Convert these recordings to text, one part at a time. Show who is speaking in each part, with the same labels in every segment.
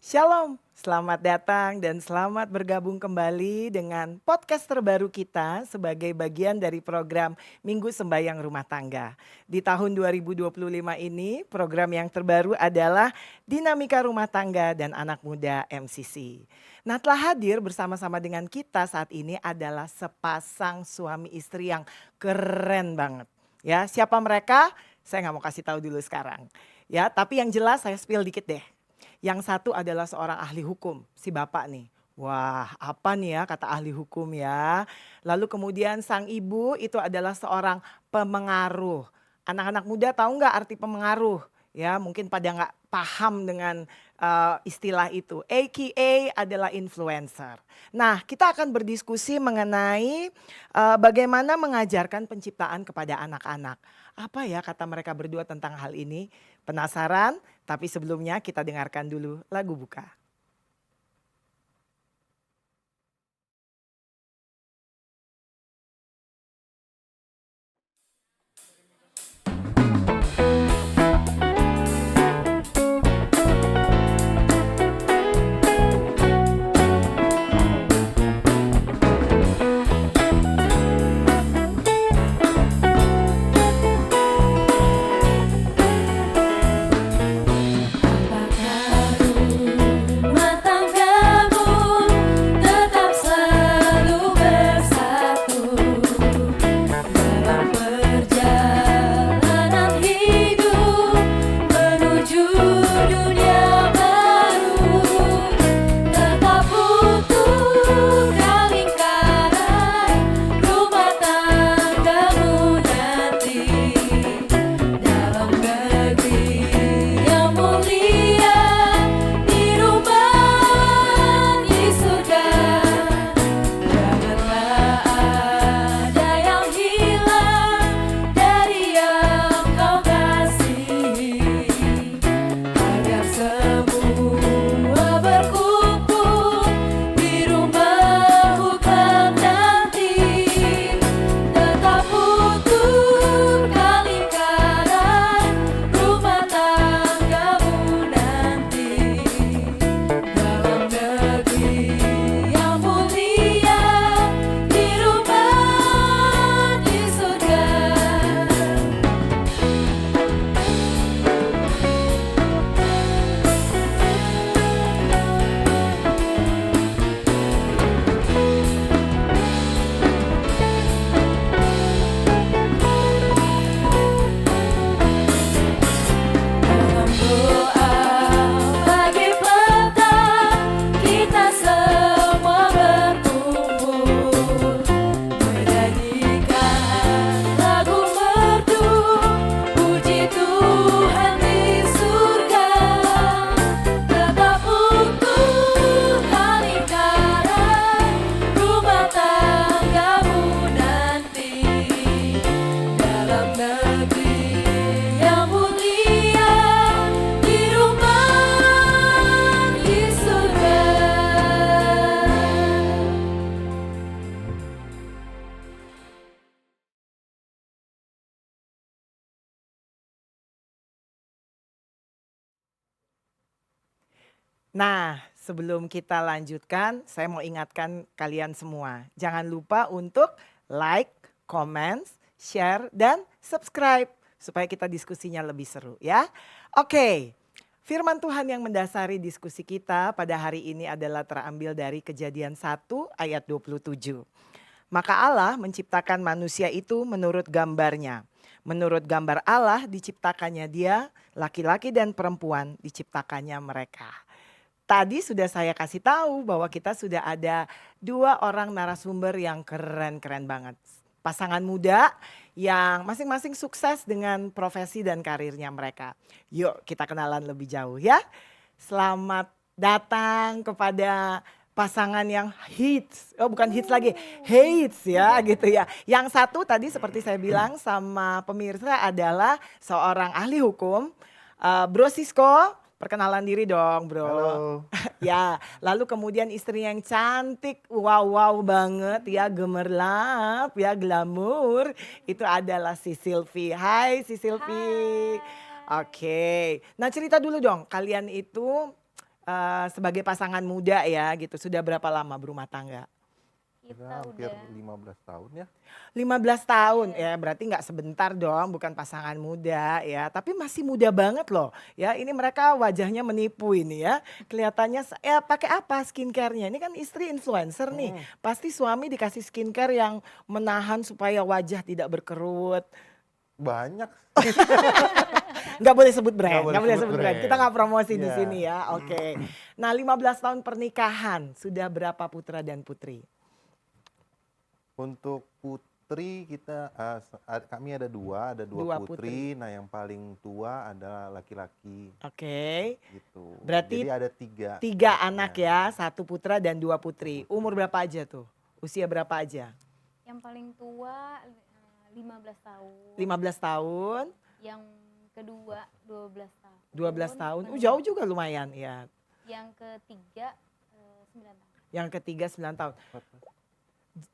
Speaker 1: Shalom, selamat datang dan selamat bergabung kembali dengan podcast terbaru kita sebagai bagian dari program Minggu Sembayang Rumah Tangga. Di tahun 2025 ini program yang terbaru adalah Dinamika Rumah Tangga dan Anak Muda MCC. Nah, telah hadir bersama-sama dengan kita saat ini adalah sepasang suami istri yang keren banget. Ya, siapa mereka? Saya nggak mau kasih tahu dulu sekarang. Ya, tapi yang jelas saya spill dikit deh. Yang satu adalah seorang ahli hukum, si bapak nih. Wah, apa nih ya kata ahli hukum ya. Lalu kemudian sang ibu itu adalah seorang pemengaruh. Anak-anak muda tahu nggak arti pemengaruh? Ya, mungkin pada nggak paham dengan istilah itu. AKA adalah influencer. Nah, kita akan berdiskusi mengenai bagaimana mengajarkan penciptaan kepada anak-anak. Apa ya kata mereka berdua tentang hal ini? Penasaran? Tapi sebelumnya kita dengarkan dulu lagu buka. Nah, sebelum kita lanjutkan, saya mau ingatkan kalian semua. Jangan lupa untuk like, comment, share, dan subscribe. Supaya kita diskusinya lebih seru ya. Oke, firman Tuhan yang mendasari diskusi kita pada hari ini adalah terambil dari Kejadian 1 ayat 27. Maka Allah menciptakan manusia itu menurut gambarnya. Menurut gambar Allah diciptakannya dia, laki-laki dan perempuan diciptakannya mereka. Tadi sudah saya kasih tahu bahwa kita sudah ada 2 orang narasumber yang keren-keren banget. Pasangan muda yang masing-masing sukses dengan profesi dan karirnya mereka. Yuk kita kenalan lebih jauh ya. Selamat datang kepada pasangan yang hits, oh bukan hits lagi, hates ya gitu ya. Yang satu tadi seperti saya bilang sama pemirsa adalah seorang ahli hukum, Bro Sisko. Perkenalan diri dong bro.
Speaker 2: Halo.
Speaker 1: Ya, lalu kemudian istri yang cantik, wow banget ya, gemerlap ya, glamor. Itu adalah si Silvi. Hai si Silvi. Oke, nah cerita dulu dong, kalian itu sebagai pasangan muda ya gitu, sudah berapa lama berumah tangga?
Speaker 2: Kita
Speaker 3: hampir
Speaker 2: udah
Speaker 3: 15 tahun ya.
Speaker 1: 15 tahun
Speaker 2: Iya.
Speaker 1: ya, berarti nggak sebentar dong, bukan pasangan muda ya, tapi masih muda banget loh. Ya, ini mereka wajahnya menipu ini ya. Kelihatannya ya pakai apa skincare-nya? Ini kan istri influencer nih.
Speaker 3: Mm,
Speaker 1: Pasti suami dikasih skincare yang menahan supaya wajah tidak berkerut.
Speaker 3: banyak.
Speaker 1: Nggak boleh sebut
Speaker 3: Nggak
Speaker 1: brand,
Speaker 3: boleh
Speaker 1: nggak boleh
Speaker 3: sebut
Speaker 1: sebut brand. Kita
Speaker 3: brand.
Speaker 1: nggak promosi di
Speaker 3: Iya.
Speaker 1: sini ya. Oke. Nah, 15 tahun pernikahan, sudah berapa putra dan putri?
Speaker 3: Untuk putri kita, kami ada dua
Speaker 1: Dua
Speaker 3: putri. Nah yang paling tua adalah laki-laki
Speaker 1: Oke.
Speaker 3: gitu.
Speaker 1: Berarti
Speaker 3: Jadi ada tiga.
Speaker 1: 3 anak
Speaker 3: anaknya.
Speaker 1: ya, 1 putra dan 2 putri. Umur berapa aja tuh? Usia berapa aja?
Speaker 2: yang paling tua 15 tahun.
Speaker 1: 15 tahun,
Speaker 2: Yang kedua 12 tahun.
Speaker 1: 12 tahun.
Speaker 2: Men-
Speaker 1: Jauh juga lumayan ya.
Speaker 2: Yang ketiga 9 tahun.
Speaker 1: Yang ketiga 9 tahun.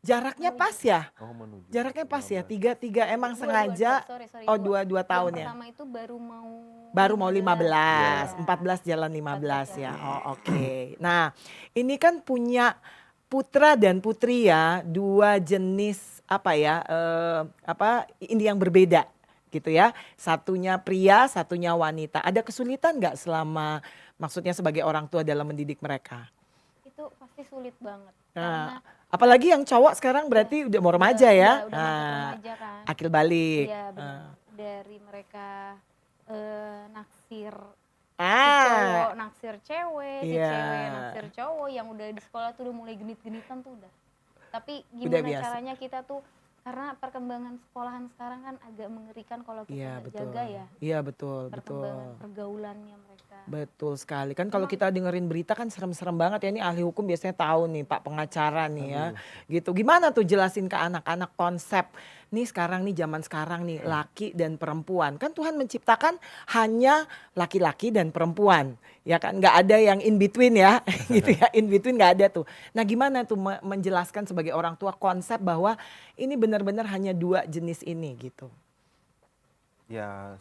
Speaker 1: Jaraknya pas ya?
Speaker 3: Oh menuju.
Speaker 1: Jaraknya pas ya?
Speaker 3: 15.
Speaker 1: 3 emang sengaja.
Speaker 2: Sorry,
Speaker 1: Oh,
Speaker 2: dua.
Speaker 1: 2 tahun
Speaker 2: Yang
Speaker 1: ya.
Speaker 2: pertama itu
Speaker 1: Baru mau 15,
Speaker 2: Iya.
Speaker 1: 14 jalan 15
Speaker 2: 14
Speaker 1: ya.
Speaker 2: jalan.
Speaker 1: Oh, oke. Nah, ini kan punya putra dan putri ya, 2 jenis apa ya? Ini yang berbeda gitu ya. Satunya pria, satunya wanita. Ada kesulitan nggak selama maksudnya sebagai orang tua dalam mendidik mereka?
Speaker 2: Itu pasti sulit banget.
Speaker 1: Nah,
Speaker 2: Karena
Speaker 1: apalagi yang cowok sekarang berarti udah mau remaja ya.
Speaker 2: Udah masuk remaja kan.
Speaker 1: Akil balik.
Speaker 2: Iya benar. Dari mereka naksir
Speaker 1: Ah,
Speaker 2: cowok, naksir cewek, si
Speaker 1: Iya.
Speaker 2: cewek naksir cowok yang udah di sekolah tuh udah mulai genit-genitan tuh udah. Tapi
Speaker 1: Udah
Speaker 2: gimana
Speaker 1: biasa.
Speaker 2: caranya kita tuh, karena perkembangan sekolahan sekarang kan agak mengerikan kalau kita
Speaker 1: iya
Speaker 2: nggak
Speaker 1: betul.
Speaker 2: jaga ya
Speaker 1: Iya betul, betul.
Speaker 2: perkembangan pergaulannya mereka.
Speaker 1: Betul sekali. Kan kalau
Speaker 2: Emang-
Speaker 1: kita dengerin berita kan serem-serem banget ya. Ini ahli hukum biasanya tahu nih, Pak pengacara nih ya. Gitu. Gimana tuh jelasin ke anak-anak konsep nih sekarang nih zaman sekarang nih laki dan perempuan. Kan Tuhan menciptakan hanya laki-laki dan perempuan. Ya kan nggak ada yang in between ya. Gitu ya. In between nggak ada tuh. Nah, gimana tuh menjelaskan sebagai orang tua konsep bahwa ini benar-benar hanya 2 jenis ini gitu.
Speaker 3: Ya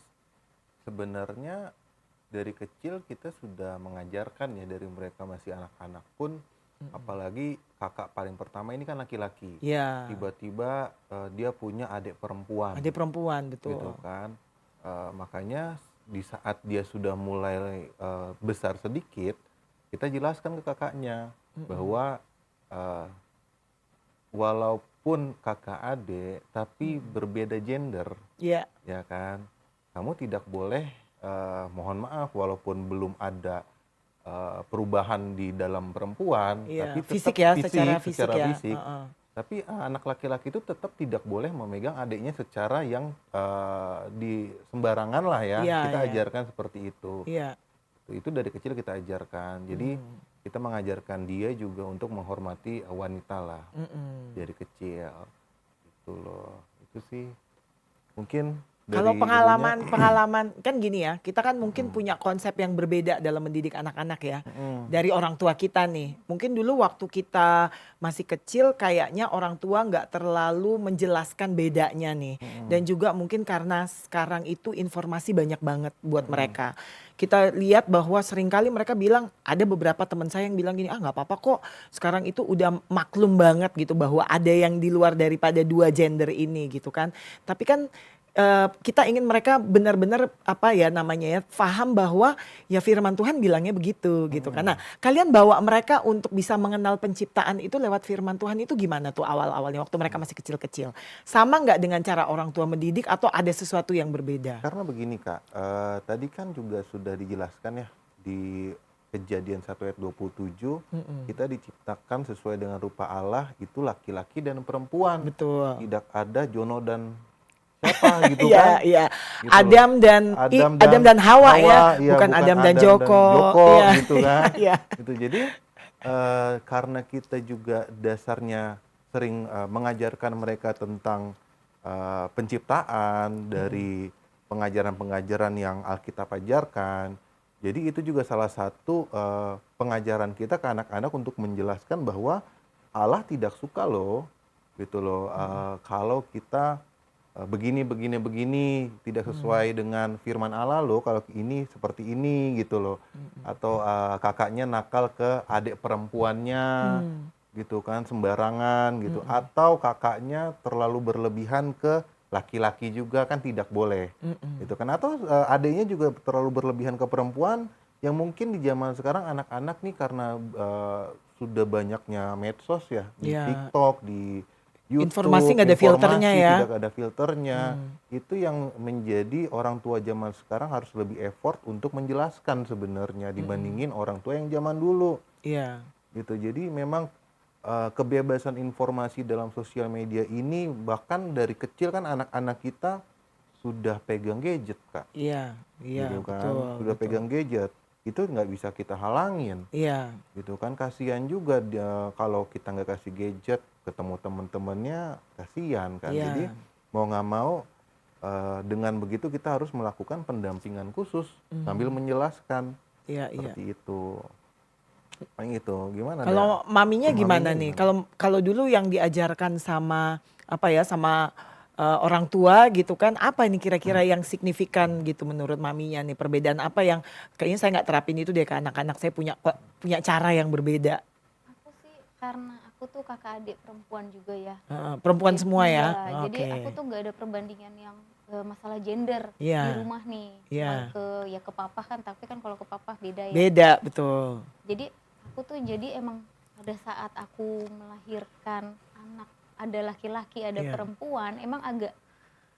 Speaker 3: sebenarnya dari kecil kita sudah mengajarkan ya, dari mereka masih anak-anak pun, apalagi kakak paling pertama ini kan laki-laki.
Speaker 1: Ya.
Speaker 3: Tiba-tiba dia punya adik perempuan.
Speaker 1: Adik perempuan betul.
Speaker 3: Gitu kan. Makanya di saat dia sudah mulai besar sedikit, kita jelaskan ke kakaknya bahwa walaupun kakak adik tapi berbeda gender,
Speaker 1: Iya.
Speaker 3: ya kan, kamu tidak boleh, mohon maaf, walaupun belum ada perubahan di dalam perempuan,
Speaker 1: Iya,
Speaker 3: tapi tetap
Speaker 1: fisik ya, secara fisik ya.
Speaker 3: fisik.
Speaker 1: Heeh.
Speaker 3: Tapi anak laki-laki itu tetap tidak boleh memegang adiknya secara yang di sembarangan lah ya.
Speaker 1: Iya,
Speaker 3: Kita
Speaker 1: iya.
Speaker 3: ajarkan seperti itu.
Speaker 1: Iya.
Speaker 3: Itu dari kecil kita ajarkan. Jadi kita mengajarkan dia juga untuk menghormati wanita lah dari kecil. Itu loh. Itu sih mungkin
Speaker 1: Kalau
Speaker 3: dari
Speaker 1: pengalaman kan gini ya, kita kan mungkin punya konsep yang berbeda dalam mendidik anak-anak ya. Dari orang tua kita nih. Mungkin dulu waktu kita masih kecil kayaknya orang tua nggak terlalu menjelaskan bedanya nih. Dan juga mungkin karena sekarang itu informasi banyak banget buat mereka. Kita lihat bahwa seringkali mereka bilang, ada beberapa teman saya yang bilang gini, nggak apa-apa kok sekarang itu udah maklum banget gitu bahwa ada yang di luar daripada 2 gender ini gitu kan. Tapi kan kita ingin mereka benar-benar paham bahwa ya firman Tuhan bilangnya begitu gitu kan. Nah, kalian bawa mereka untuk bisa mengenal penciptaan itu lewat firman Tuhan itu gimana tuh awal-awalnya waktu mereka masih kecil-kecil? Sama nggak dengan cara orang tua mendidik atau ada sesuatu yang berbeda?
Speaker 3: Karena begini Kak, tadi kan juga sudah dijelaskan ya di Kejadian 1 ayat 27, kita diciptakan sesuai dengan rupa Allah, itu laki-laki dan perempuan.
Speaker 1: Betul.
Speaker 3: Tidak ada Jono dan siapa gitu
Speaker 1: Iya,
Speaker 3: kan.
Speaker 1: iya.
Speaker 3: Gitu
Speaker 1: Adam dan Hawa ya,
Speaker 3: iya,
Speaker 1: bukan Adam dan Joko. Iya.
Speaker 3: gitu kan.
Speaker 1: Iya.
Speaker 3: Gitu. Jadi karena kita juga dasarnya sering mengajarkan mereka tentang penciptaan dari pengajaran-pengajaran yang Alkitab ajarkan. Jadi itu juga salah satu pengajaran kita ke anak-anak untuk menjelaskan bahwa Allah tidak suka loh, gitu loh, kalau kita begini begini begini tidak sesuai dengan firman Allah loh, kalau ini seperti ini gitu loh. Atau kakaknya nakal ke adik perempuannya
Speaker 1: Hmm.
Speaker 3: gitu kan, sembarangan gitu. Atau kakaknya terlalu berlebihan ke laki-laki juga kan tidak boleh gitu kan. Atau adiknya juga terlalu berlebihan ke perempuan, yang mungkin di zaman sekarang anak-anak nih karena sudah banyaknya medsos ya, di
Speaker 1: Ya,
Speaker 3: TikTok, di
Speaker 1: informasi
Speaker 3: YouTube,
Speaker 1: nggak ada filternya
Speaker 3: informasi
Speaker 1: ya.
Speaker 3: tidak ada filternya. Itu yang menjadi orang tua zaman sekarang harus lebih effort untuk menjelaskan sebenarnya dibandingin orang tua yang zaman dulu
Speaker 1: Iya,
Speaker 3: gitu. Jadi memang kebebasan informasi dalam sosial media ini, bahkan dari kecil kan anak-anak kita sudah pegang gadget, Kak,
Speaker 1: iya, iya,
Speaker 3: gitu kan,
Speaker 1: betul,
Speaker 3: sudah
Speaker 1: betul.
Speaker 3: pegang gadget, itu nggak bisa kita halangin,
Speaker 1: Iya,
Speaker 3: gitu kan. Kasihan juga dia kalau kita nggak kasih gadget, ketemu teman-temannya, kasihan kan. Jadi
Speaker 1: iya,
Speaker 3: mau nggak mau dengan begitu kita harus melakukan pendampingan khusus sambil menjelaskan
Speaker 1: iya, iya.
Speaker 3: seperti itu. Paling itu, gimana
Speaker 1: Kalau maminya gimana
Speaker 3: maminya
Speaker 1: nih?
Speaker 3: gimana?
Speaker 1: Kalau kalau dulu yang diajarkan sama apa ya, sama orang tua gitu kan, apa ini kira-kira yang signifikan gitu menurut maminya nih? Perbedaan apa yang kayaknya saya nggak terapin itu deh ke anak-anak saya, punya cara yang berbeda.
Speaker 2: Aku sih karena aku tuh kakak adik perempuan juga ya.
Speaker 1: Heeh, perempuan semua ya?
Speaker 2: Iya, jadi aku
Speaker 1: Oke.
Speaker 2: tuh nggak ada perbandingan yang masalah gender di
Speaker 1: Iya,
Speaker 2: rumah nih. Cuman
Speaker 1: iya.
Speaker 2: ke papa kan, tapi kan kalau ke papa beda ya.
Speaker 1: Beda, betul.
Speaker 2: Jadi aku tuh jadi emang pada saat aku melahirkan anak, ada laki-laki, ada
Speaker 1: Iya.
Speaker 2: perempuan, emang agak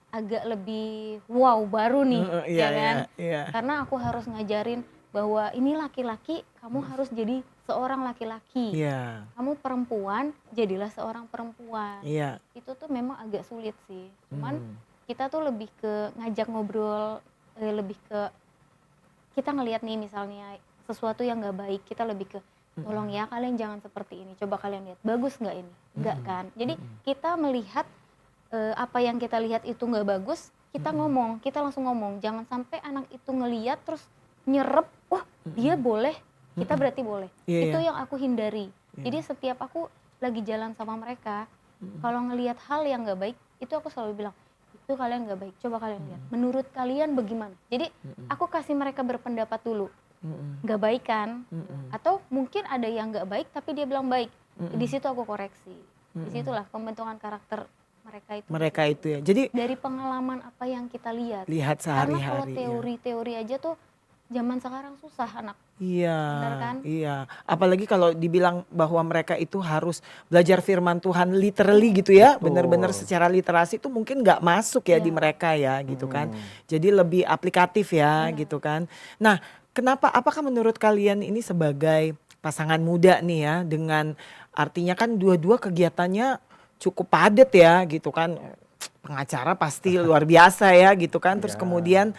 Speaker 2: agak lebih wow baru nih,
Speaker 1: Heeh, iya,
Speaker 2: ya
Speaker 1: iya,
Speaker 2: kan?
Speaker 1: iya.
Speaker 2: Karena aku harus ngajarin bahwa ini laki-laki, kamu harus jadi seorang laki-laki.
Speaker 1: Iya,
Speaker 2: Kamu perempuan, jadilah seorang perempuan.
Speaker 1: iya.
Speaker 2: Itu tuh memang agak sulit sih. Cuman
Speaker 1: Hmm.
Speaker 2: kita tuh lebih ke ngajak ngobrol, lebih ke kita ngelihat nih misalnya sesuatu yang nggak baik, kita lebih ke tolong ya kalian jangan seperti ini, coba kalian lihat bagus nggak ini, nggak kan? Jadi kita melihat apa yang kita lihat itu nggak bagus, kita ngomong, kita langsung ngomong, jangan sampai anak itu ngelihat terus nyerep, wah dia boleh, kita berarti boleh.
Speaker 1: Iya,
Speaker 2: Itu
Speaker 1: iya.
Speaker 2: yang aku hindari. Jadi setiap aku lagi jalan sama mereka, kalau ngelihat hal yang nggak baik, itu aku selalu bilang, itu kalian nggak baik, coba kalian lihat. Menurut kalian bagaimana? Jadi aku kasih mereka berpendapat dulu, nggak baik kan? Atau mungkin ada yang nggak baik tapi dia bilang baik. Di situ aku koreksi. Disitulah pembentukan karakter mereka itu.
Speaker 1: Mereka
Speaker 2: di
Speaker 1: itu
Speaker 2: situ.
Speaker 1: ya. Jadi
Speaker 2: Dari pengalaman apa yang kita lihat.
Speaker 1: lihat
Speaker 2: Karena kalau
Speaker 1: sehari-hari ya.
Speaker 2: teori-teori aja tuh zaman sekarang susah anak.
Speaker 1: Iya,
Speaker 2: Benar kan?
Speaker 1: iya. Apalagi kalau dibilang bahwa mereka itu harus belajar firman Tuhan literally gitu ya, benar-benar
Speaker 3: Betul.
Speaker 1: secara literasi itu mungkin nggak masuk ya di
Speaker 2: Iya.
Speaker 1: mereka ya gitu kan.
Speaker 3: Mm.
Speaker 1: Jadi lebih aplikatif ya
Speaker 2: Benar.
Speaker 1: gitu kan. Nah, apakah menurut kalian ini sebagai pasangan muda nih ya, dengan artinya kan dua-dua kegiatannya cukup padat ya gitu kan. Pengacara pasti luar biasa ya gitu kan. Terus
Speaker 3: Ya.
Speaker 1: kemudian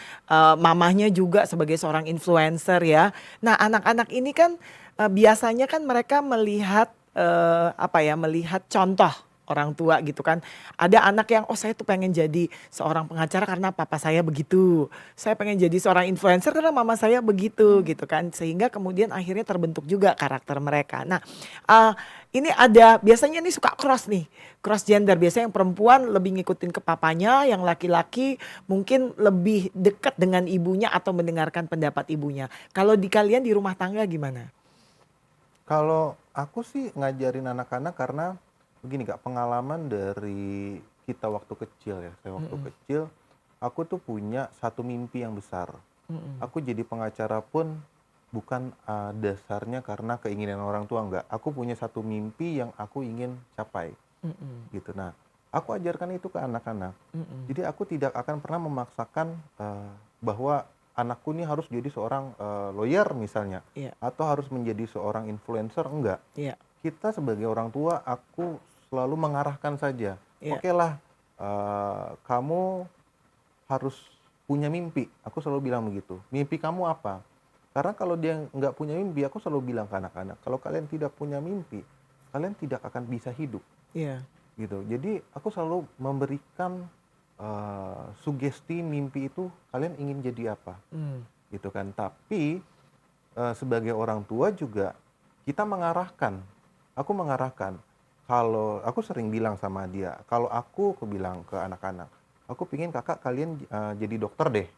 Speaker 1: mamahnya juga sebagai seorang influencer ya. Nah, anak-anak ini kan biasanya kan mereka melihat melihat contoh orang tua gitu kan. Ada anak yang saya tuh pengen jadi seorang pengacara karena papa saya begitu. Saya pengen jadi seorang influencer karena mama saya begitu gitu kan. Sehingga kemudian akhirnya terbentuk juga karakter mereka. Nah, ini ada biasanya nih suka cross gender. Biasanya yang perempuan lebih ngikutin ke papanya, yang laki-laki mungkin lebih dekat dengan ibunya atau mendengarkan pendapat ibunya. Kalau di kalian di rumah tangga gimana?
Speaker 3: Kalau aku sih ngajarin anak-anak karena begini Kak, pengalaman dari kita waktu kecil ya. Saya waktu kecil, aku tuh punya satu mimpi yang besar. Aku jadi pengacara pun bukan dasarnya karena keinginan orang tua, enggak. Aku punya satu mimpi yang aku ingin capai gitu. Nah, aku ajarkan itu ke anak-anak. Jadi aku tidak akan pernah memaksakan bahwa anakku ini harus jadi seorang lawyer misalnya,
Speaker 1: Iya,
Speaker 3: atau harus menjadi seorang influencer, enggak.
Speaker 1: iya,
Speaker 3: Kita sebagai orang tua, aku selalu mengarahkan saja.
Speaker 1: iya.
Speaker 3: Oke lah, kamu harus punya mimpi. Aku selalu bilang begitu. Mimpi kamu apa? Karena kalau dia nggak punya mimpi, aku selalu bilang ke anak-anak, kalau kalian tidak punya mimpi, kalian tidak akan bisa hidup.
Speaker 1: Iya.
Speaker 3: Gitu. Jadi aku selalu memberikan sugesti mimpi itu kalian ingin jadi apa, gitu kan. Tapi sebagai orang tua juga kita mengarahkan. Aku mengarahkan. Kalau aku sering bilang sama dia, kalau aku bilang ke anak-anak, aku pingin kakak kalian jadi dokter deh,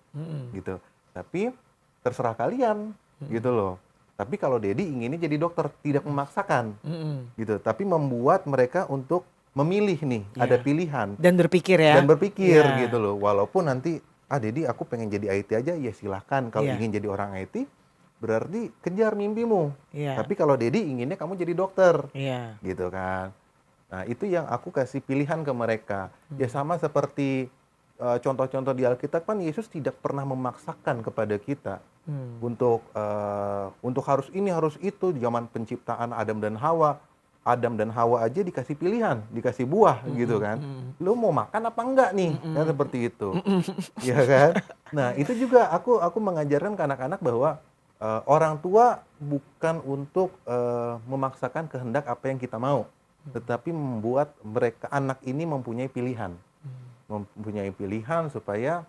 Speaker 3: gitu. Tapi terserah kalian, gitu loh. Tapi kalau Dedi inginnya jadi dokter, tidak memaksakan, gitu. Tapi membuat mereka untuk memilih nih, ada pilihan.
Speaker 1: Dan berpikir ya.
Speaker 3: Dan berpikir
Speaker 1: Iya.
Speaker 3: gitu loh. Walaupun nanti, Dedi aku pengen jadi IT aja, ya silahkan. Kalau
Speaker 1: Iya.
Speaker 3: ingin jadi orang IT, berarti kejar mimpimu.
Speaker 1: Iya.
Speaker 3: Tapi kalau Dedi inginnya kamu jadi dokter,
Speaker 1: Iya.
Speaker 3: gitu kan. Nah itu yang aku kasih pilihan ke mereka. Ya sama seperti contoh-contoh di Alkitab kan Yesus tidak pernah memaksakan kepada kita untuk harus ini harus itu. Di zaman penciptaan Adam dan Hawa aja dikasih pilihan, dikasih buah gitu kan. Lu mau makan apa enggak nih? Kan seperti itu. Ya kan? Nah, itu juga aku mengajarkan ke anak-anak bahwa orang tua bukan untuk memaksakan kehendak apa yang kita mau, tetapi membuat mereka anak ini mempunyai pilihan. Mempunyai pilihan supaya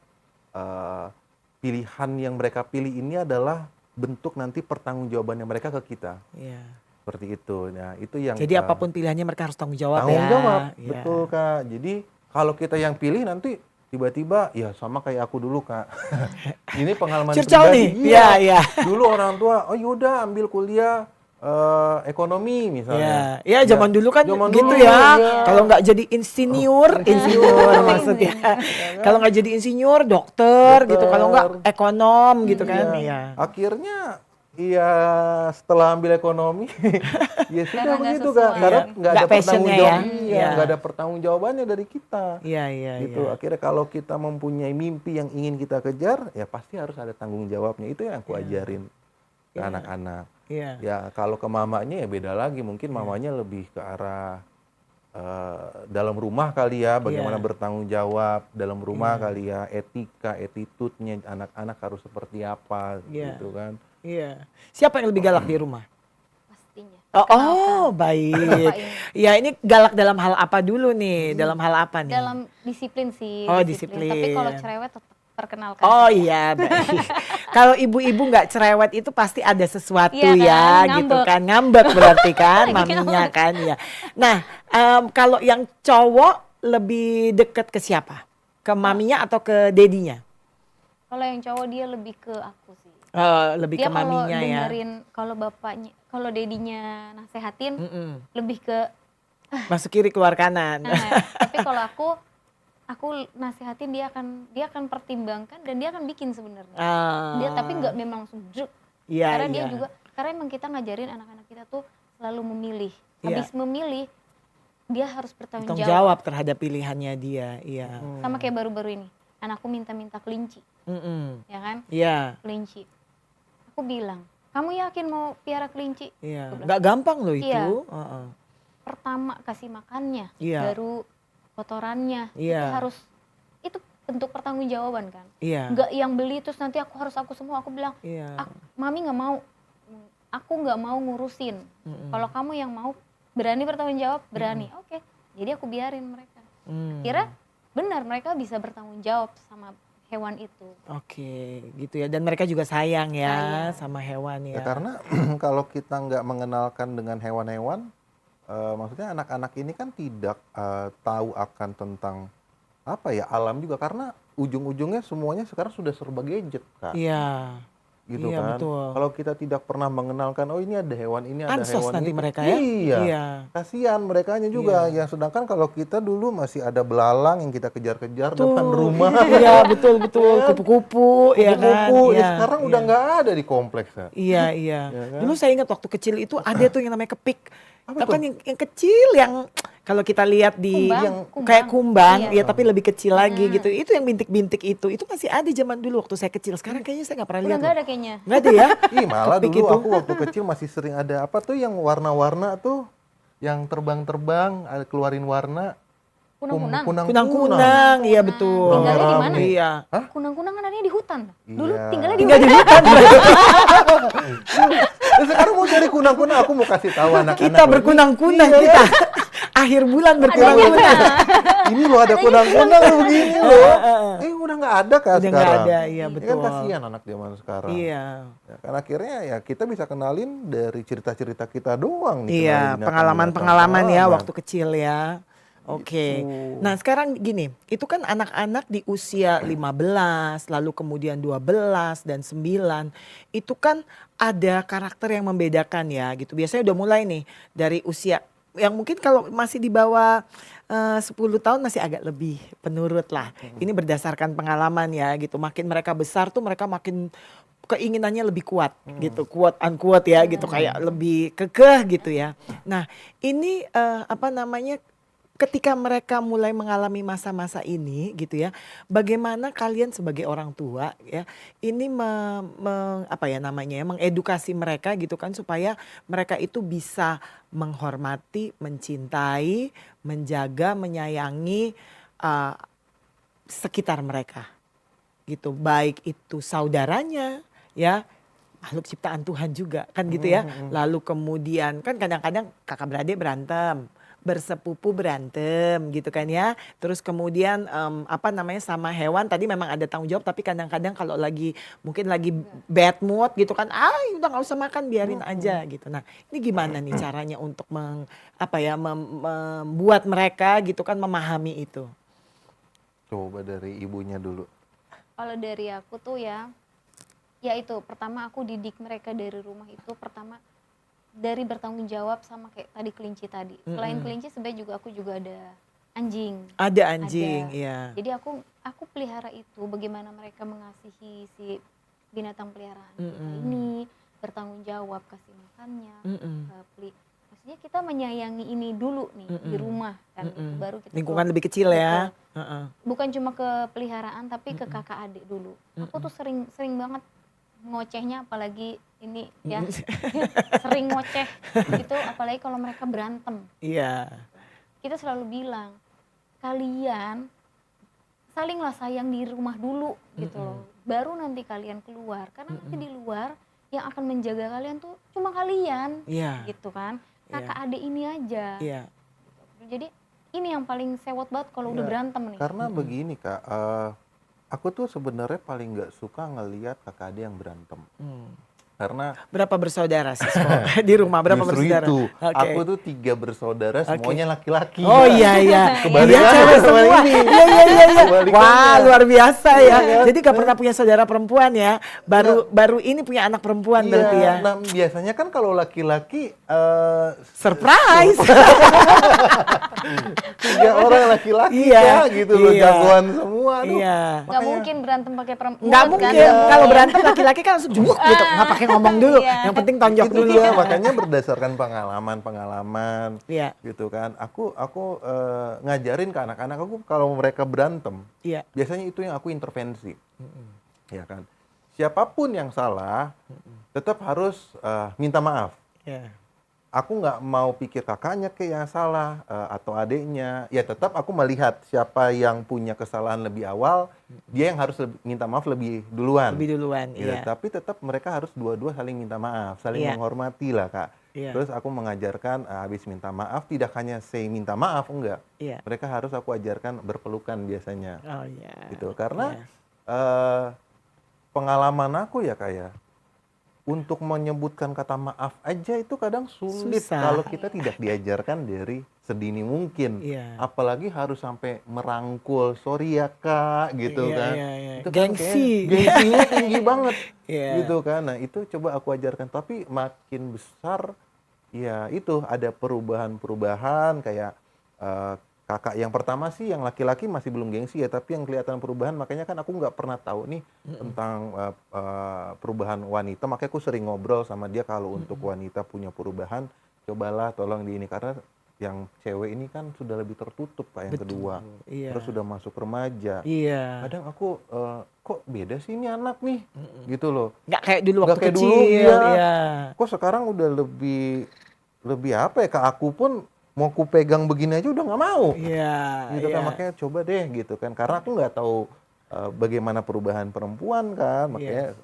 Speaker 3: pilihan yang mereka pilih ini adalah bentuk nanti pertanggungjawabannya mereka ke kita.
Speaker 1: Iya.
Speaker 3: Seperti itu. Nah, itu yang
Speaker 1: Jadi apapun pilihannya mereka harus tanggung jawab
Speaker 3: tanggung
Speaker 1: ya.
Speaker 3: jawab.
Speaker 1: Iya.
Speaker 3: Betul, Kak. Jadi kalau kita yang pilih nanti tiba-tiba ya sama kayak aku dulu, Kak. Ini pengalaman
Speaker 1: Curcol nih. Iya, iya.
Speaker 3: Dulu orang tua, oh yaudah ambil kuliah ekonomi misalnya.
Speaker 1: Ya zaman dulu kan
Speaker 3: Zaman
Speaker 1: gitu
Speaker 3: dulu,
Speaker 1: ya.
Speaker 3: iya.
Speaker 1: Kalau nggak jadi insinyur maksudnya. Kalau nggak jadi insinyur, dokter gitu. Kalau nggak ekonom gitu kan. Iya.
Speaker 3: Akhirnya iya setelah ambil ekonomi ya sudah
Speaker 2: Karena nggak
Speaker 3: begitu,
Speaker 2: sesuai.
Speaker 3: Kak. Karena nggak
Speaker 1: Nggak
Speaker 3: ada
Speaker 1: passionnya ya. Iya.
Speaker 3: nggak ada pertanggungjawabannya dari kita.
Speaker 1: Iya, iya,
Speaker 3: Gitu.
Speaker 1: iya.
Speaker 3: Akhirnya kalau kita mempunyai mimpi yang ingin kita kejar, ya pasti harus ada tanggung jawabnya. Itu yang aku ajarin ke anak-anak.
Speaker 1: Iya.
Speaker 3: Ya kalau ke mamanya ya beda lagi. Mungkin mamanya lebih ke arah dalam rumah kali ya, bagaimana bertanggung jawab dalam rumah kali ya, etika, attitude-nya anak-anak harus seperti apa gitu kan.
Speaker 1: Iya. Siapa yang lebih galak di rumah?
Speaker 2: Pastinya.
Speaker 1: Oh, baik. Ya, ini galak dalam hal apa dulu nih? Dalam hal apa nih?
Speaker 2: Dalam disiplin sih.
Speaker 1: Oh,
Speaker 2: Tapi
Speaker 1: disiplin.
Speaker 2: kalau cerewet tetap perkenalkan.
Speaker 1: Oh
Speaker 2: saya.
Speaker 1: iya, baik. Kalau ibu-ibu nggak cerewet itu pasti ada sesuatu
Speaker 2: Iya kan,
Speaker 1: ya, gitu
Speaker 2: ngambek.
Speaker 1: kan, ngambek berarti kan,
Speaker 2: Lagi
Speaker 1: maminya
Speaker 2: ngambek.
Speaker 1: kan, ya. Nah, kalau yang cowok lebih deket ke siapa? Ke maminya atau ke dedinya?
Speaker 2: Kalau yang cowok dia lebih ke aku sih.
Speaker 1: Lebih
Speaker 2: Dia
Speaker 1: ke
Speaker 2: kalau
Speaker 1: maminya ya.
Speaker 2: dengerin, kalau bapaknya, kalau dedinya nasehatin,
Speaker 1: Mm-mm.
Speaker 2: lebih ke
Speaker 1: Masuk kiri keluar kanan.
Speaker 2: tapi kalau aku nasihatin dia akan pertimbangkan dan dia akan bikin sebenarnya. Dia tapi nggak memang langsung juk.
Speaker 1: Iya,
Speaker 2: Karena
Speaker 1: iya.
Speaker 2: dia juga karena emang kita ngajarin anak-anak kita tuh selalu memilih.
Speaker 1: Iya.
Speaker 2: Habis memilih dia harus bertanggung
Speaker 1: Tanggung
Speaker 2: jawab.
Speaker 1: jawab terhadap pilihannya dia, iya.
Speaker 2: Sama kayak baru-baru ini. Anakku minta kelinci,
Speaker 1: Mm-mm.
Speaker 2: ya kan?
Speaker 1: Iya,
Speaker 2: Kelinci. Aku bilang, "Kamu yakin mau piara kelinci?"
Speaker 1: iya.
Speaker 2: Aku bilang,
Speaker 1: Nggak gampang loh itu.
Speaker 2: Iya.
Speaker 1: Heeh.
Speaker 2: pertama kasih makannya,
Speaker 1: Iya.
Speaker 2: baru kotorannya.
Speaker 1: Iya.
Speaker 2: Itu harus itu bentuk pertanggungjawaban kan.
Speaker 1: Iya.
Speaker 2: Nggak yang beli terus nanti aku semua. Aku bilang,
Speaker 1: Iya.
Speaker 2: Mami nggak mau. Aku nggak mau ngurusin.
Speaker 1: Mm-mm.
Speaker 2: Kalau kamu yang mau berani bertanggung jawab, berani. Oke. Jadi aku biarin mereka.
Speaker 1: Mm.
Speaker 2: Kira benar mereka bisa bertanggung jawab sama hewan itu.
Speaker 1: Oke, gitu ya. Dan mereka juga sayang ya
Speaker 2: Sayang.
Speaker 1: sama hewan ya.
Speaker 3: Ya karena kalau kita nggak mengenalkan dengan hewan-hewan, maksudnya anak-anak ini kan tidak tahu akan tentang apa ya alam juga, karena ujung-ujungnya semuanya sekarang sudah serba gadget, Kak.
Speaker 1: Iya.
Speaker 3: Gitu
Speaker 1: Iya,
Speaker 3: kan.
Speaker 1: betul.
Speaker 3: Kalau kita tidak pernah mengenalkan, oh ini ada hewan ini, ada
Speaker 1: Ansos
Speaker 3: hewan
Speaker 1: nanti
Speaker 3: itu.
Speaker 1: mereka ya.
Speaker 3: Iya.
Speaker 1: Iya.
Speaker 3: Kasihan merekanya juga. Yang sedangkan kalau kita dulu masih ada belalang yang kita kejar-kejar depan rumah.
Speaker 1: Iya, betul. Kupu-kupu ya kan.
Speaker 3: Kupu-kupu.
Speaker 1: Iya,
Speaker 3: Sekarang udah nggak ada di kompleks, Kak.
Speaker 1: Iya, iya.
Speaker 3: Ya kan?
Speaker 1: Dulu saya ingat waktu kecil itu ada tuh yang namanya kepik.
Speaker 3: Apa
Speaker 1: Tahu kan
Speaker 3: tuh?
Speaker 1: yang kecil yang kalau kita lihat di
Speaker 2: Kumbang,
Speaker 1: yang
Speaker 2: kumbang.
Speaker 1: kayak kumbang,
Speaker 2: Iya.
Speaker 1: ya tapi lebih kecil lagi gitu. Itu yang bintik-bintik itu masih ada zaman dulu waktu saya kecil. Sekarang kayaknya saya nggak pernah
Speaker 2: Udah
Speaker 1: lihat.
Speaker 2: nggak
Speaker 1: loh.
Speaker 2: ada kayaknya.
Speaker 1: Nggak ada ya?
Speaker 3: Ih, malah
Speaker 1: Kepik
Speaker 3: dulu
Speaker 1: itu.
Speaker 3: aku waktu kecil masih sering ada apa tuh yang warna-warna tuh, yang terbang-terbang, ada keluarin warna.
Speaker 2: Kunang-kunang.
Speaker 1: Kunang-kunang, iya betul.
Speaker 2: Tinggalnya di mana?
Speaker 1: Iya.
Speaker 2: Kunang-kunang kan adanya di hutan. Dulu
Speaker 3: Iya.
Speaker 2: tinggalnya di
Speaker 1: Tinggal di
Speaker 2: hutan.
Speaker 1: hutan.
Speaker 3: Nah, sekarang mau cari kunang-kunang, aku mau kasih tahu anak-anak.
Speaker 1: Kita berkunang-kunang
Speaker 3: Iya.
Speaker 1: kita. Akhir bulan berkunang-kunang.
Speaker 3: Ini loh ada kunang-kunang begini loh. Udah nggak ada Kak
Speaker 1: Udah
Speaker 3: sekarang.
Speaker 1: nggak ada, iya
Speaker 3: Ini
Speaker 1: betul.
Speaker 3: kan kasihan anak zaman sekarang.
Speaker 1: Iya.
Speaker 3: Ya, kan akhirnya ya kita bisa kenalin dari cerita-cerita kita doang nih.
Speaker 1: Iya,
Speaker 3: kenalin
Speaker 1: pengalaman-pengalaman ya
Speaker 3: binatang-binatang.
Speaker 1: waktu kecil ya. Oke.
Speaker 3: Gitu.
Speaker 1: Nah, sekarang gini, itu kan anak-anak di usia 15, lalu kemudian 12 dan 9, itu kan ada karakter yang membedakan ya gitu. Biasanya udah mulai nih dari usia yang mungkin kalau masih di bawah 10 tahun masih agak lebih penurut lah. Ini berdasarkan pengalaman ya gitu. Makin mereka besar tuh mereka makin keinginannya lebih kuat gitu, quote unquote ya gitu, kayak lebih kekeh gitu ya. Nah, ini apa namanya, ketika mereka mulai mengalami masa-masa ini gitu ya, bagaimana kalian sebagai orang tua ya, ini apa ya namanya ya, mengedukasi mereka gitu kan supaya mereka itu bisa menghormati, mencintai, menjaga, menyayangi uh, sekitar mereka gitu, baik itu saudaranya ya, makhluk ciptaan Tuhan juga kan gitu ya. Lalu kemudian kan kadang-kadang kakak beradik berantem, bersepupu berantem gitu kan ya. Terus kemudian apa namanya, sama hewan tadi memang ada tanggung jawab, tapi kadang-kadang kalau lagi mungkin lagi bad mood gitu kan, udah nggak usah makan biarin aja gitu. Nah, ini gimana nih caranya untuk apa ya, membuat mereka gitu kan memahami itu?
Speaker 3: Coba dari ibunya dulu.
Speaker 2: Kalau dari aku tuh ya itu pertama aku didik mereka dari rumah itu pertama dari bertanggung jawab sama kayak tadi kelinci tadi. Selain kelinci sebenarnya juga aku juga ada anjing.
Speaker 1: Ada anjing,
Speaker 2: Ada.
Speaker 1: iya.
Speaker 2: Jadi aku pelihara itu bagaimana mereka mengasihi si binatang peliharaan kita ini, bertanggung jawab kasih makannya, maksudnya kita menyayangi ini dulu nih di rumah kan, baru kita
Speaker 1: Lingkungan
Speaker 2: keluar.
Speaker 1: lebih kecil ya.
Speaker 2: Betul. Bukan cuma ke peliharaan tapi ke kakak adik dulu. Aku tuh sering banget ngocehnya, apalagi ini ya sering ngoceh itu, apalagi kalau mereka berantem.
Speaker 1: Iya.
Speaker 2: Kita selalu bilang kalian salinglah sayang di rumah dulu gitu loh, baru nanti kalian keluar, karena nanti di luar yang akan menjaga kalian tuh cuma kalian.
Speaker 1: Iya.
Speaker 2: Gitu kan, kakak adik ini aja.
Speaker 1: Iya.
Speaker 2: Jadi ini yang paling sewot banget kalau udah berantem nih.
Speaker 3: Karena begini Kak, aku tuh sebenarnya paling nggak suka ngelihat kakak adik yang berantem. Karena
Speaker 1: Berapa bersaudara Sisko? Di rumah berapa
Speaker 3: justru
Speaker 1: bersaudara?
Speaker 3: itu,
Speaker 1: Oke.
Speaker 3: aku tuh 3 bersaudara, semuanya laki-laki.
Speaker 1: Oh iya iya.
Speaker 3: Kebalikannya
Speaker 1: Dia cewek
Speaker 3: sama
Speaker 1: semua.
Speaker 3: ini.
Speaker 1: Iya iya iya.
Speaker 3: Kebalikannya.
Speaker 1: Wah, luar biasa ya. Jadi gak pernah punya saudara perempuan ya. Baru ini punya anak perempuan berarti ya.
Speaker 3: Nah biasanya kan kalau laki-laki
Speaker 1: Surprise.
Speaker 3: 3 orang laki-laki
Speaker 1: Iya,
Speaker 3: ya gitu loh,
Speaker 1: iya.
Speaker 3: jagoan semua. Aduh,
Speaker 1: Iya.
Speaker 2: Nggak mungkin berantem pakai perempuan.
Speaker 1: Nggak mungkin. Kalau berantem laki-laki kan langsung jebuk gitu. Nggak pakai ngomong dulu.
Speaker 2: Iya.
Speaker 1: Yang penting tonjok
Speaker 3: itu
Speaker 1: dulu.
Speaker 3: dia, makanya berdasarkan pengalaman
Speaker 1: Iya.
Speaker 3: gitu kan. Aku ngajarin ke anak-anak aku kalau mereka berantem,
Speaker 1: Iya.
Speaker 3: biasanya itu yang aku intervensi. Ya kan. Siapapun yang salah, tetap harus minta maaf.
Speaker 1: Iya.
Speaker 3: Aku nggak mau pikir kakaknya kayak yang salah atau adiknya. Ya tetap aku melihat siapa yang punya kesalahan lebih awal, dia yang harus minta maaf lebih duluan.
Speaker 1: Lebih duluan.
Speaker 3: Ya,
Speaker 1: Iya.
Speaker 3: tapi tetap mereka harus dua-dua saling minta maaf, saling
Speaker 1: Iya.
Speaker 3: menghormati lah Kak.
Speaker 1: Iya.
Speaker 3: Terus aku mengajarkan habis minta maaf tidak hanya say minta maaf, enggak.
Speaker 1: Iya.
Speaker 3: Mereka harus aku ajarkan berpelukan biasanya.
Speaker 1: Oh iya.
Speaker 3: Gitu. Karena
Speaker 1: Iya.
Speaker 3: pengalaman aku ya kayak untuk menyebutkan kata maaf aja itu kadang sulit
Speaker 1: Susah.
Speaker 3: kalau kita tidak diajarkan dari sedini mungkin.
Speaker 1: Iya.
Speaker 3: Apalagi harus sampai merangkul, sorry ya Kak, gitu
Speaker 1: Iya,
Speaker 3: kan.
Speaker 1: iya, iya.
Speaker 3: Itu kan
Speaker 1: Gengsi.
Speaker 3: kayak gengsinya tinggi banget.
Speaker 1: Iya.
Speaker 3: Gitu kan. Nah, itu coba aku ajarkan, tapi makin besar ya itu ada perubahan-perubahan kayak kakak yang pertama sih yang laki-laki masih belum gengsi ya, tapi yang kelihatan perubahan, makanya kan aku nggak pernah tahu nih tentang perubahan wanita, makanya aku sering ngobrol sama dia kalau untuk wanita punya perubahan, cobalah tolong di ini, karena yang cewek ini kan sudah lebih tertutup Pak, yang
Speaker 1: Betul,
Speaker 3: kedua,
Speaker 1: iya.
Speaker 3: terus sudah masuk remaja.
Speaker 1: Iya.
Speaker 3: Kadang aku kok beda sih ini anak nih, gitu loh.
Speaker 1: Nggak kayak dulu
Speaker 3: Nggak
Speaker 1: waktu
Speaker 3: kayak
Speaker 1: kecil.
Speaker 3: dulu, iya.
Speaker 1: Iya.
Speaker 3: Kok sekarang udah lebih apa ya, ke aku pun mau ku pegang begini aja udah nggak mau.
Speaker 1: Iya.
Speaker 3: Gitu kan,
Speaker 1: iya.
Speaker 3: makanya coba deh gitu kan, karena aku nggak tahu bagaimana perubahan perempuan kan, makanya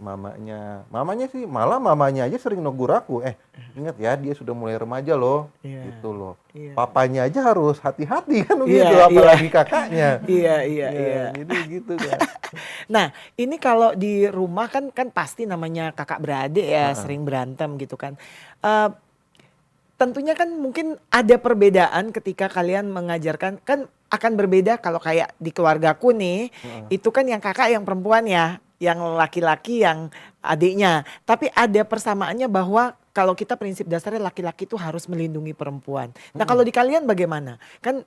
Speaker 3: mamanya sih, malah mamanya aja sering negur aku, ingat ya dia sudah mulai remaja loh,
Speaker 1: Iya.
Speaker 3: gitu loh.
Speaker 1: Iya.
Speaker 3: Papanya aja harus hati-hati kan
Speaker 1: Iya,
Speaker 3: begitu,
Speaker 1: iya.
Speaker 3: apalagi kakaknya.
Speaker 1: Iya, iya,
Speaker 3: Ya,
Speaker 1: iya.
Speaker 3: jadi gitu kan.
Speaker 1: Nah, ini kalau di rumah kan pasti namanya kakak beradik ya, sering berantem gitu kan. tentunya kan mungkin ada perbedaan ketika kalian mengajarkan, kan akan berbeda kalau kayak di keluargaku nih,
Speaker 3: Heeh.
Speaker 1: itu kan yang kakak yang perempuan ya, yang laki-laki yang adiknya. Tapi ada persamaannya bahwa kalau kita prinsip dasarnya laki-laki itu harus melindungi perempuan. Nah kalau di kalian bagaimana? Kan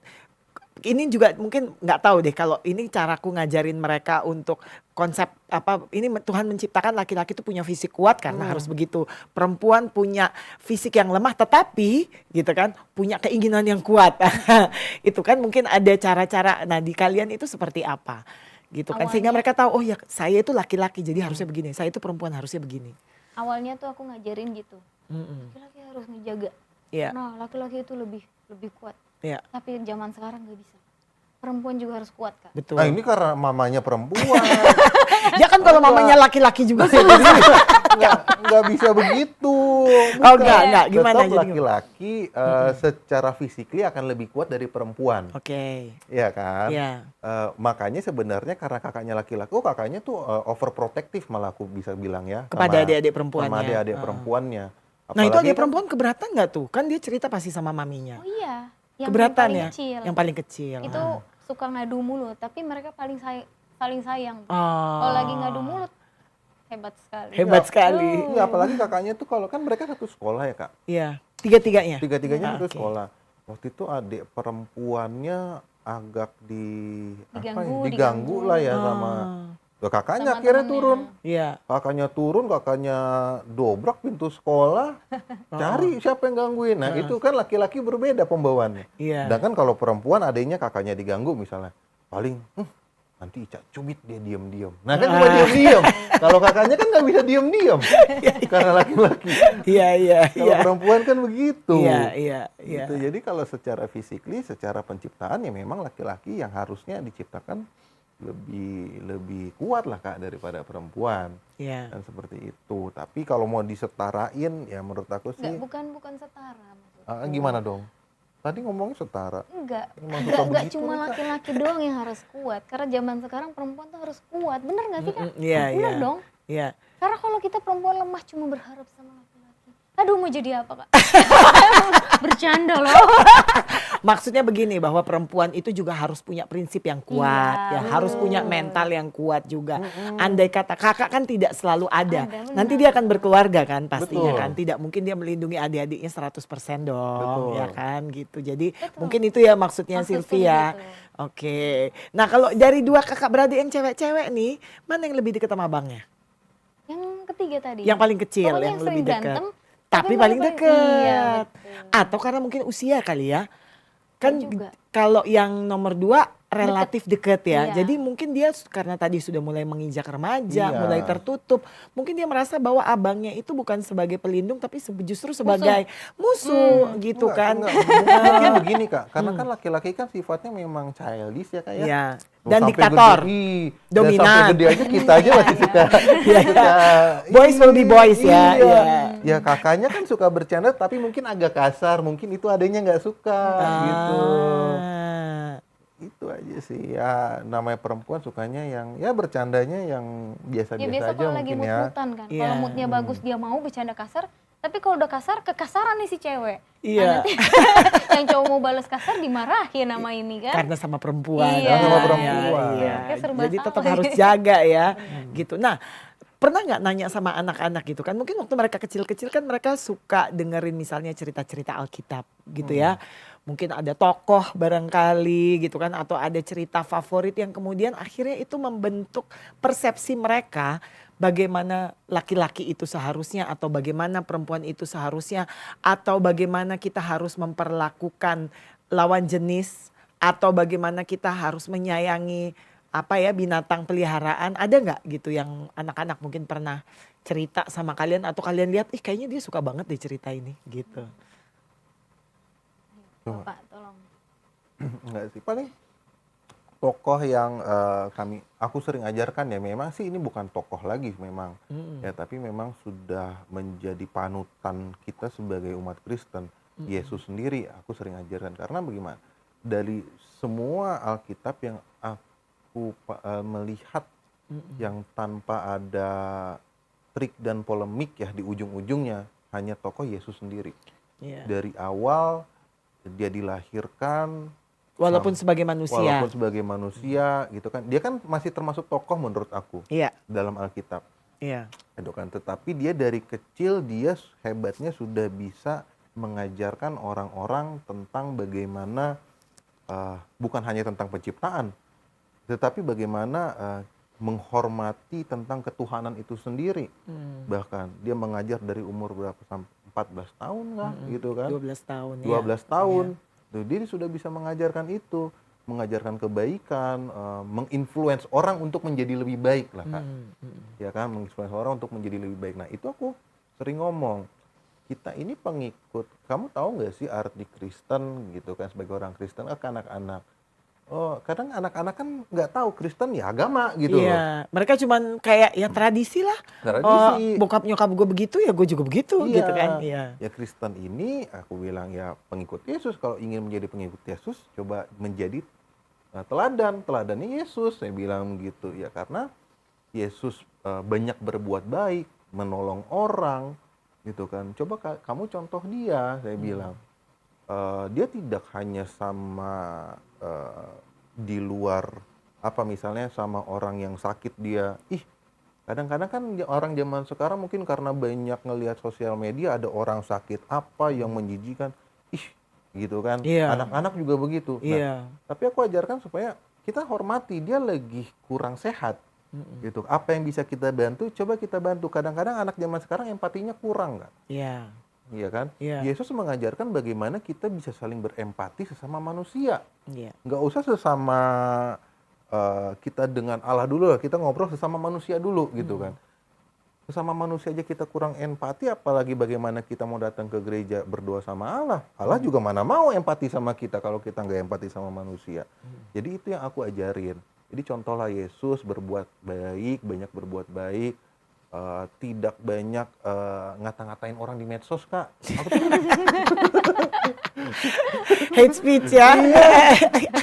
Speaker 1: ini juga mungkin nggak tahu deh kalau ini caraku ngajarin mereka untuk konsep apa ini Tuhan menciptakan laki-laki itu punya fisik kuat karena harus begitu. Perempuan punya fisik yang lemah tetapi gitu kan punya keinginan yang kuat. Itu kan mungkin ada cara-cara. Nah, di kalian itu seperti apa? Gitu kan sehingga
Speaker 2: Awalnya
Speaker 1: mereka tahu oh ya saya itu laki-laki jadi harusnya begini. Saya itu perempuan harusnya begini.
Speaker 2: awalnya tuh aku ngajarin gitu.
Speaker 1: Mm-mm.
Speaker 2: Laki-laki harus ngejaga.
Speaker 1: Iya,
Speaker 2: Nah, laki-laki itu lebih kuat.
Speaker 1: iya,
Speaker 2: Tapi zaman sekarang nggak bisa. Perempuan juga harus kuat, Kak.
Speaker 1: betul.
Speaker 3: Nah ini karena mamanya perempuan.
Speaker 1: Ya kan kalau mamanya laki-laki juga sih.
Speaker 3: nggak bisa begitu.
Speaker 1: Oh
Speaker 3: Bukan.
Speaker 1: enggak, gimana
Speaker 3: Tetap
Speaker 1: jadi?
Speaker 3: laki-laki secara fisikly akan lebih kuat dari perempuan.
Speaker 1: Oke.
Speaker 3: Iya kan?
Speaker 1: Iya.
Speaker 3: Makanya sebenarnya karena kakaknya laki-laki, oh kakaknya tuh overprotective malah aku bisa bilang ya.
Speaker 1: Kepada
Speaker 3: sama-
Speaker 1: adik-adik perempuannya.
Speaker 3: Sama adik-adik
Speaker 1: Heeh.
Speaker 3: perempuannya.
Speaker 1: Nah itu
Speaker 3: Apalagi
Speaker 1: adik
Speaker 3: kan-
Speaker 1: perempuan keberatan nggak tuh? Kan dia cerita pasti sama maminya.
Speaker 2: Oh iya, yang
Speaker 1: Keberatan
Speaker 2: paling
Speaker 1: ya?
Speaker 2: kecil.
Speaker 1: Yang paling kecil.
Speaker 2: Itu suka ngadu mulut, tapi mereka saling sayang.
Speaker 1: Oh.
Speaker 2: Kalau lagi ngadu mulut, hebat sekali.
Speaker 1: Hebat sekali.
Speaker 3: Iya, apalagi kakaknya tuh kalau kan mereka satu sekolah ya kak.
Speaker 1: Iya. Tiga-tiganya.
Speaker 3: Tiga-tiganya satu
Speaker 1: Oke.
Speaker 3: sekolah. Waktu itu adik perempuannya agak diganggu lah ya sama
Speaker 1: Oh.
Speaker 3: kakaknya
Speaker 2: Sama
Speaker 3: akhirnya
Speaker 2: temennya.
Speaker 3: turun.
Speaker 1: Iya.
Speaker 3: Kakaknya dobrak pintu sekolah, cari siapa yang gangguin. Nah itu kan laki-laki berbeda pembawaannya.
Speaker 1: Iya.
Speaker 3: Sedangkan kalau perempuan adanya kakaknya diganggu misalnya, paling nanti Ica cubit dia diem-diem. Nah kan cuma diem-diem. Kalau kakaknya kan nggak bisa diem-diem karena laki-laki.
Speaker 1: Iya, iya,
Speaker 3: Kalau
Speaker 1: iya.
Speaker 3: perempuan kan begitu.
Speaker 1: Iya, iya, iya.
Speaker 3: Gitu. Jadi kalau secara physically, secara penciptaan ya memang laki-laki yang harusnya diciptakan lebih kuat lah kak daripada perempuan.
Speaker 1: Iya.
Speaker 3: Dan seperti itu. Tapi kalau mau disetarain ya menurut aku sih
Speaker 2: Bukan setara maksudku.
Speaker 3: gimana dong? Tadi ngomongnya setara.
Speaker 2: Enggak.
Speaker 3: Emang suka
Speaker 2: Enggak
Speaker 3: begitu
Speaker 2: cuma
Speaker 3: nih, Kak.
Speaker 2: laki-laki doang yang harus kuat. Karena zaman sekarang perempuan tuh harus kuat. Bener nggak sih, Kak?
Speaker 1: Iya,
Speaker 2: Bener
Speaker 1: iya.
Speaker 2: dong.
Speaker 1: Iya.
Speaker 2: Karena kalau kita perempuan lemah cuma berharap sama laki-laki. Aduh, mau jadi apa, Kak? Bercanda loh.
Speaker 1: Maksudnya begini bahwa perempuan itu juga harus punya prinsip yang kuat,
Speaker 2: Iya,
Speaker 1: ya harus punya mental yang kuat juga. Andai kata kakak kan tidak selalu ada.
Speaker 2: Ada, benar.
Speaker 1: Nanti dia akan berkeluarga kan pastinya
Speaker 3: Betul.
Speaker 1: kan. Tidak mungkin dia melindungi adik-adiknya 100% dong,
Speaker 3: Betul.
Speaker 1: ya kan gitu. Jadi
Speaker 2: Betul.
Speaker 1: mungkin itu ya maksudnya
Speaker 2: Maksudku
Speaker 1: Sylvia.
Speaker 2: begitu.
Speaker 1: Oke. Nah, kalau dari dua kakak beradik yang cewek-cewek nih, mana yang lebih dekat sama abangnya?
Speaker 2: Yang ketiga tadi.
Speaker 1: Yang paling kecil,
Speaker 2: Pokoknya
Speaker 1: yang
Speaker 2: sering
Speaker 1: lebih dekat.
Speaker 2: berantem,
Speaker 1: Tapi
Speaker 2: mereka
Speaker 1: paling
Speaker 2: Iya,
Speaker 1: dekat.
Speaker 2: betul.
Speaker 1: Atau karena mungkin usia kali ya. Kan
Speaker 2: juga.
Speaker 1: kalau yang nomor 2 relatif deket ya.
Speaker 2: Iya.
Speaker 1: Jadi mungkin dia karena tadi sudah mulai menginjak remaja,
Speaker 3: Iya.
Speaker 1: mulai tertutup. Mungkin dia merasa bahwa abangnya itu bukan sebagai pelindung tapi justru sebagai musuh gitu kan.
Speaker 3: Mungkin begini kak, karena kan laki-laki kan sifatnya memang childish ya kak ya.
Speaker 1: Iya.
Speaker 3: Mau
Speaker 1: Dan
Speaker 3: sampai
Speaker 1: diktator.
Speaker 3: gede, dan
Speaker 1: Dominan.
Speaker 3: sampai gede aja kita aja masih suka.
Speaker 1: Iya. Boys will be boys ya.
Speaker 3: Iya.
Speaker 1: Iya.
Speaker 3: Ya kakaknya kan suka bercanda tapi mungkin agak kasar, mungkin itu adanya nggak suka gitu.
Speaker 1: Ah.
Speaker 3: Itu aja sih ya, namanya perempuan sukanya yang ya bercandanya yang
Speaker 2: Ya
Speaker 3: biasa-biasa
Speaker 2: biasa
Speaker 3: aja
Speaker 2: kalau lagi
Speaker 3: mungkin ya.
Speaker 2: mood-moodan kan.
Speaker 1: Iya.
Speaker 2: Kalau moodnya bagus dia mau bercanda kasar. Tapi kalau udah kasar, kekasaran nih si cewek.
Speaker 1: Iya.
Speaker 2: Nah, nanti yang cowok mau balas kasar dimarahin sama ini kan.
Speaker 1: Karena sama perempuan.
Speaker 2: Iya.
Speaker 3: Sama perempuan.
Speaker 1: Iya.
Speaker 2: Ya, serba
Speaker 1: Jadi
Speaker 2: salah.
Speaker 1: tetap harus jaga ya. Gitu. Nah, pernah nggak nanya sama anak-anak gitu kan? Mungkin waktu mereka kecil-kecil kan mereka suka dengerin misalnya cerita-cerita Alkitab gitu ya. Mungkin ada tokoh barangkali gitu kan. Atau ada cerita favorit yang kemudian akhirnya itu membentuk persepsi mereka. Bagaimana laki-laki itu seharusnya atau bagaimana perempuan itu seharusnya. Atau bagaimana kita harus memperlakukan lawan jenis. Atau bagaimana kita harus menyayangi apa ya binatang peliharaan, ada nggak gitu yang anak-anak mungkin pernah cerita sama kalian atau kalian lihat ih kayaknya dia suka banget deh cerita ini gitu.
Speaker 2: Bapak tolong.
Speaker 3: Enggak sih, paling tokoh yang aku sering ajarkan ya memang sih ini bukan tokoh lagi memang ya, tapi memang sudah menjadi panutan kita sebagai umat Kristen. Yesus sendiri aku sering ajarkan karena bagaimana dari semua Alkitab yang aku melihat yang tanpa ada trik dan polemik ya di ujung-ujungnya hanya tokoh Yesus sendiri.
Speaker 1: Iya.
Speaker 3: Dari awal dia dilahirkan
Speaker 1: Walaupun sebagai manusia.
Speaker 3: walaupun sebagai manusia gitu kan. Dia kan masih termasuk tokoh menurut aku
Speaker 1: Iya,
Speaker 3: dalam Alkitab.
Speaker 1: iya.
Speaker 3: Gitu kan. Tetapi dia dari kecil dia hebatnya sudah bisa mengajarkan orang-orang tentang bagaimana bukan hanya tentang penciptaan, tetapi bagaimana menghormati tentang ketuhanan itu sendiri. Bahkan dia mengajar dari umur berapa sampai 14 tahun lah gitu kan.
Speaker 1: 12 tahun
Speaker 3: 12 tahun. Tuh, dia sudah bisa mengajarkan itu, mengajarkan kebaikan, menginfluence orang untuk menjadi lebih baik lah Kak. Ya kan, menginfluence orang untuk menjadi lebih baik. Nah, itu aku sering ngomong, kita ini pengikut. Kamu tahu nggak sih arti Kristen gitu kan, sebagai orang Kristen ke anak-anak. Oh, kadang anak-anak kan nggak tahu Kristen ya agama gitu loh.
Speaker 1: Iya, mereka cuman kayak ya tradisi lah.
Speaker 3: Tradisi.
Speaker 1: Bokap nyokap gue begitu ya gue juga begitu
Speaker 3: Iya.
Speaker 1: gitu kan. Iya.
Speaker 3: Ya Kristen ini aku bilang ya pengikut Yesus. Kalau ingin menjadi pengikut Yesus, coba menjadi teladan. Teladannya Yesus, saya bilang gitu ya. Karena Yesus banyak berbuat baik, menolong orang gitu kan. Coba kamu contoh dia, saya bilang. Dia tidak hanya sama di luar misalnya sama orang yang sakit dia. Kadang-kadang kan orang zaman sekarang mungkin karena banyak ngelihat sosial media ada orang sakit apa yang menjijikan. Gitu kan.
Speaker 1: Iya.
Speaker 3: Anak-anak juga begitu.
Speaker 1: Iya.
Speaker 3: Tapi aku ajarkan supaya kita hormati, dia lagi kurang sehat. Gitu. Apa yang bisa kita bantu, coba kita bantu. Kadang-kadang anak zaman sekarang empatinya kurang kan.
Speaker 1: Iya.
Speaker 3: Iya kan?
Speaker 1: Iya.
Speaker 3: Yesus mengajarkan bagaimana kita bisa saling berempati sesama manusia.
Speaker 1: Iya.
Speaker 3: Nggak usah sesama kita dengan Allah dulu lah, kita ngobrol sesama manusia dulu gitu kan. Sesama manusia aja kita kurang empati, apalagi bagaimana kita mau datang ke gereja berdoa sama Allah. Allah juga mana mau empati sama kita kalau kita nggak empati sama manusia. Jadi itu yang aku ajarin. Jadi contohlah Yesus berbuat baik, banyak berbuat baik. Tidak banyak ngata-ngatain orang di medsos Kak.
Speaker 1: Hate speech ya.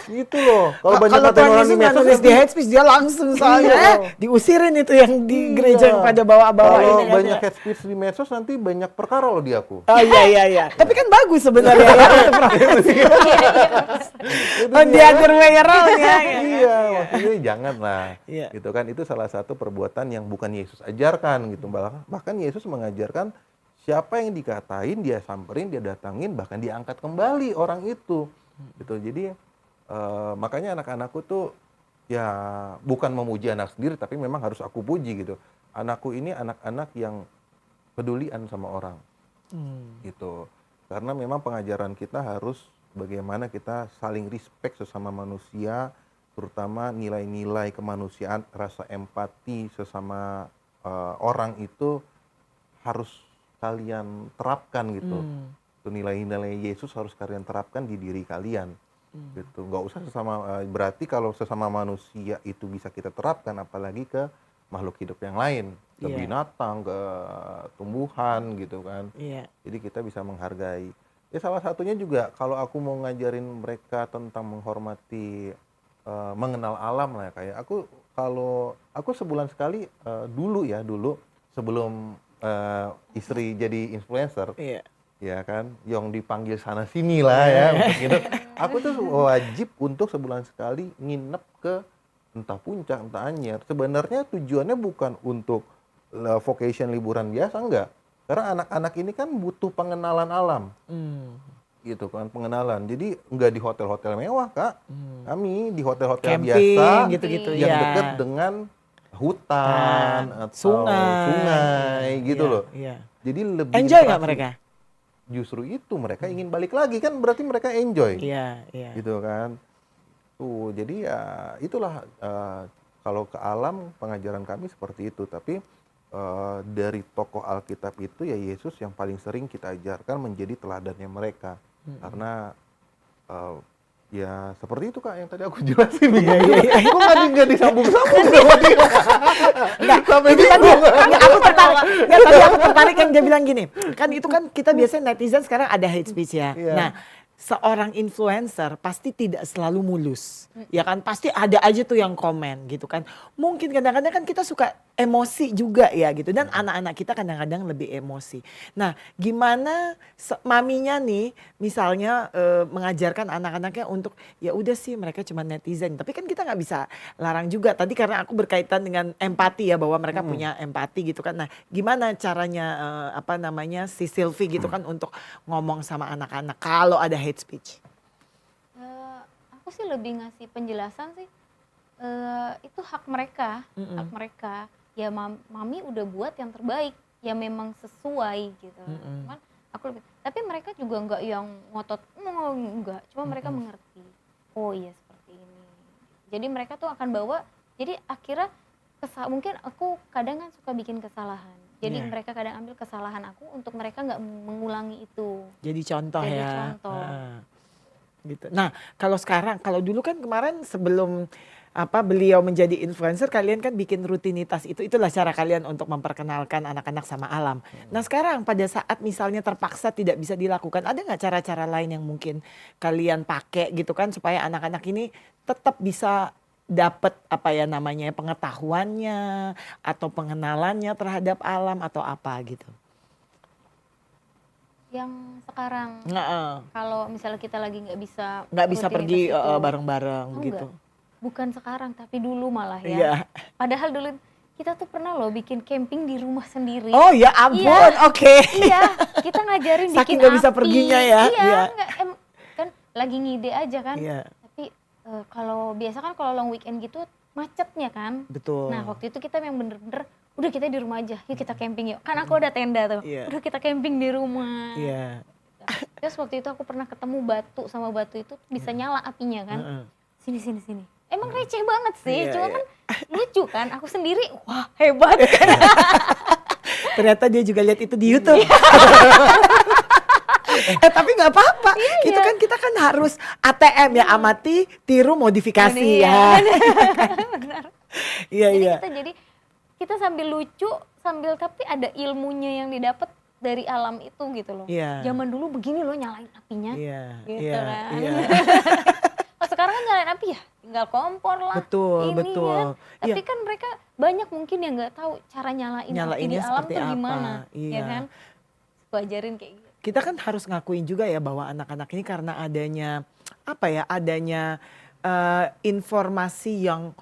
Speaker 3: Gitu loh. Kalau banyak
Speaker 1: Kalau
Speaker 3: ngatain
Speaker 1: Tuhan
Speaker 3: orang di
Speaker 1: Yesus nggak
Speaker 3: medsos
Speaker 1: nulis di hate speech dia langsung soalnya
Speaker 3: Iya.
Speaker 1: diusirin itu yang di gereja yang pada bawa-bawa
Speaker 3: kalau
Speaker 1: ini kan
Speaker 3: banyak
Speaker 1: ya.
Speaker 3: hate speech di medsos nanti banyak perkara loh di aku.
Speaker 1: Oh iya. Tapi kan bagus sebenarnya ya untuk profesi.
Speaker 3: Itu
Speaker 1: On the
Speaker 3: dia.
Speaker 1: other way around ya.
Speaker 3: Iya, maksudnya jangan lah.
Speaker 1: Iya.
Speaker 3: Gitu kan, itu salah satu perbuatan yang bukan Yesus ajarkan gitu. Bahkan Yesus mengajarkan siapa yang dikatain, dia samperin, dia datangin, bahkan dia angkat kembali orang itu. Gitu. Jadi makanya anak-anakku tuh ya bukan memuji anak sendiri, tapi memang harus aku puji gitu. Anakku ini anak-anak yang pedulian sama orang. Gitu. Karena memang pengajaran kita harus bagaimana kita saling respect sesama manusia, terutama nilai-nilai kemanusiaan, rasa empati sesama orang itu harus kalian terapkan gitu. Itu nilai-nilai Yesus harus kalian terapkan di diri kalian. Gitu. Nggak usah sesama, berarti kalau sesama manusia itu bisa kita terapkan, apalagi ke makhluk hidup yang lain, ke
Speaker 1: Iya.
Speaker 3: binatang, ke tumbuhan gitu kan.
Speaker 1: Iya.
Speaker 3: Jadi kita bisa menghargai. Ya salah satunya juga kalau aku mau ngajarin mereka tentang menghormati, mengenal alam lah, kayak aku sebulan sekali dulu sebelum istri jadi influencer,
Speaker 1: Iya.
Speaker 3: ya kan, yang dipanggil sana sini lah ya, gitu. Aku tuh wajib untuk sebulan sekali nginep ke entah puncak, entah Anyer. Sebenarnya tujuannya bukan untuk vacation liburan biasa, enggak. Karena anak-anak ini kan butuh pengenalan alam. Gitu kan, pengenalan. Jadi enggak di hotel-hotel mewah, Kak. Kami di hotel-hotel
Speaker 1: Camping
Speaker 3: biasa
Speaker 1: gitu-gitu
Speaker 3: yang
Speaker 1: ya.
Speaker 3: dekat dengan hutan atau sungai gitu
Speaker 1: Iya,
Speaker 3: loh.
Speaker 1: Iya.
Speaker 3: Jadi lebih
Speaker 1: Enjoy nggak
Speaker 3: interaksi.
Speaker 1: mereka?
Speaker 3: Justru itu mereka ingin balik lagi, kan berarti mereka enjoy.
Speaker 1: Iya.
Speaker 3: Gitu kan. Tuh, jadi ya itulah kalau ke alam pengajaran kami seperti itu. Tapi dari tokoh Alkitab itu ya Yesus yang paling sering kita ajarkan menjadi teladannya mereka. Karena ya seperti itu Kak yang tadi aku jelasin. Kok nggak disambung-sambung sama dia? Sampai bingung.
Speaker 1: Aku tertarik yang dia bilang gini. Kan itu kan kita biasanya netizen sekarang ada hate speech ya.
Speaker 3: Iya.
Speaker 1: Nah, seorang influencer pasti tidak selalu mulus, ya kan? Pasti ada aja tuh yang komen gitu kan. Mungkin kadang-kadang kan kita suka emosi juga ya gitu, dan anak-anak kita kadang-kadang lebih emosi. Nah, gimana maminya nih misalnya mengajarkan anak-anaknya untuk ya udah sih mereka cuma netizen, tapi kan kita nggak bisa larang juga. Tadi karena aku berkaitan dengan empati ya, bahwa mereka punya empati gitu kan. Nah, gimana caranya apa namanya si Sylvie gitu kan untuk ngomong sama anak-anak kalau ada hate speech?
Speaker 2: Aku sih lebih ngasih penjelasan sih, itu hak mereka, hak mereka. Ya mami udah buat yang terbaik, ya memang sesuai gitu. Cuman aku lebih, tapi mereka juga nggak yang ngotot, enggak. Cuma mereka mengerti, oh iya seperti ini. Jadi mereka tuh akan bawa, jadi akhirnya mungkin aku kadang kan suka bikin kesalahan. Jadi mereka kadang ambil kesalahan aku untuk mereka nggak mengulangi itu.
Speaker 1: Jadi contoh
Speaker 2: Jadi
Speaker 1: ya.
Speaker 2: contoh.
Speaker 1: Gitu. Nah, kalau sekarang, kalau dulu kan kemarin sebelum beliau menjadi influencer, kalian kan bikin rutinitas itulah cara kalian untuk memperkenalkan anak-anak sama alam. Nah, sekarang pada saat misalnya terpaksa tidak bisa dilakukan, ada nggak cara-cara lain yang mungkin kalian pakai gitu kan supaya anak-anak ini tetap bisa dapat pengetahuannya atau pengenalannya terhadap alam atau apa gitu?
Speaker 2: Yang sekarang kalau misalnya kita lagi nggak bisa
Speaker 1: pergi
Speaker 2: rutinitas itu,
Speaker 1: bareng-bareng gitu.
Speaker 2: Bukan sekarang tapi dulu malah ya.
Speaker 1: Iya.
Speaker 2: Padahal dulu kita tuh pernah loh bikin camping di rumah sendiri.
Speaker 1: Oh ya ampun, oke.
Speaker 2: Iya, kita ngajarin bikin
Speaker 1: Saking nggak bisa
Speaker 2: api.
Speaker 1: perginya ya.
Speaker 2: Iya. Kan lagi ngide aja kan.
Speaker 1: Iya.
Speaker 2: Tapi kalau biasa kan kalau long weekend gitu macetnya kan.
Speaker 1: Betul.
Speaker 2: Nah waktu itu kita yang bener-bener udah kita di rumah aja, yuk kita camping yuk. Kan aku ada tenda tuh, udah kita camping di rumah.
Speaker 1: Iya.
Speaker 2: Terus waktu itu aku pernah ketemu batu, sama batu itu bisa nyala apinya kan. Sini. Emang receh banget sih, cuma kan lucu kan. Aku sendiri, wah hebat.
Speaker 1: Ternyata dia juga lihat itu di YouTube. Tapi nggak apa-apa. Itu kan kita kan harus ATM ya, amati, tiru, modifikasi ya.
Speaker 2: Benar.
Speaker 1: Iya.
Speaker 2: Jadi kita sambil lucu, sambil tapi ada ilmunya yang didapat dari alam itu gitu loh.
Speaker 1: Iya.
Speaker 2: Zaman dulu begini loh nyalain apinya. Gitu kan.
Speaker 1: Iya.
Speaker 2: Oh, sekarang kan nyalain api ya, tinggal kompor lah.
Speaker 1: Betul.
Speaker 2: Tapi kan mereka banyak mungkin yang nggak tahu cara nyalain api di alam tuh gimana.
Speaker 1: Iya.
Speaker 2: Ya kan? Aku ajarin kayak gitu.
Speaker 1: Kita kan harus ngakuin juga ya bahwa anak-anak ini karena adanya informasi yang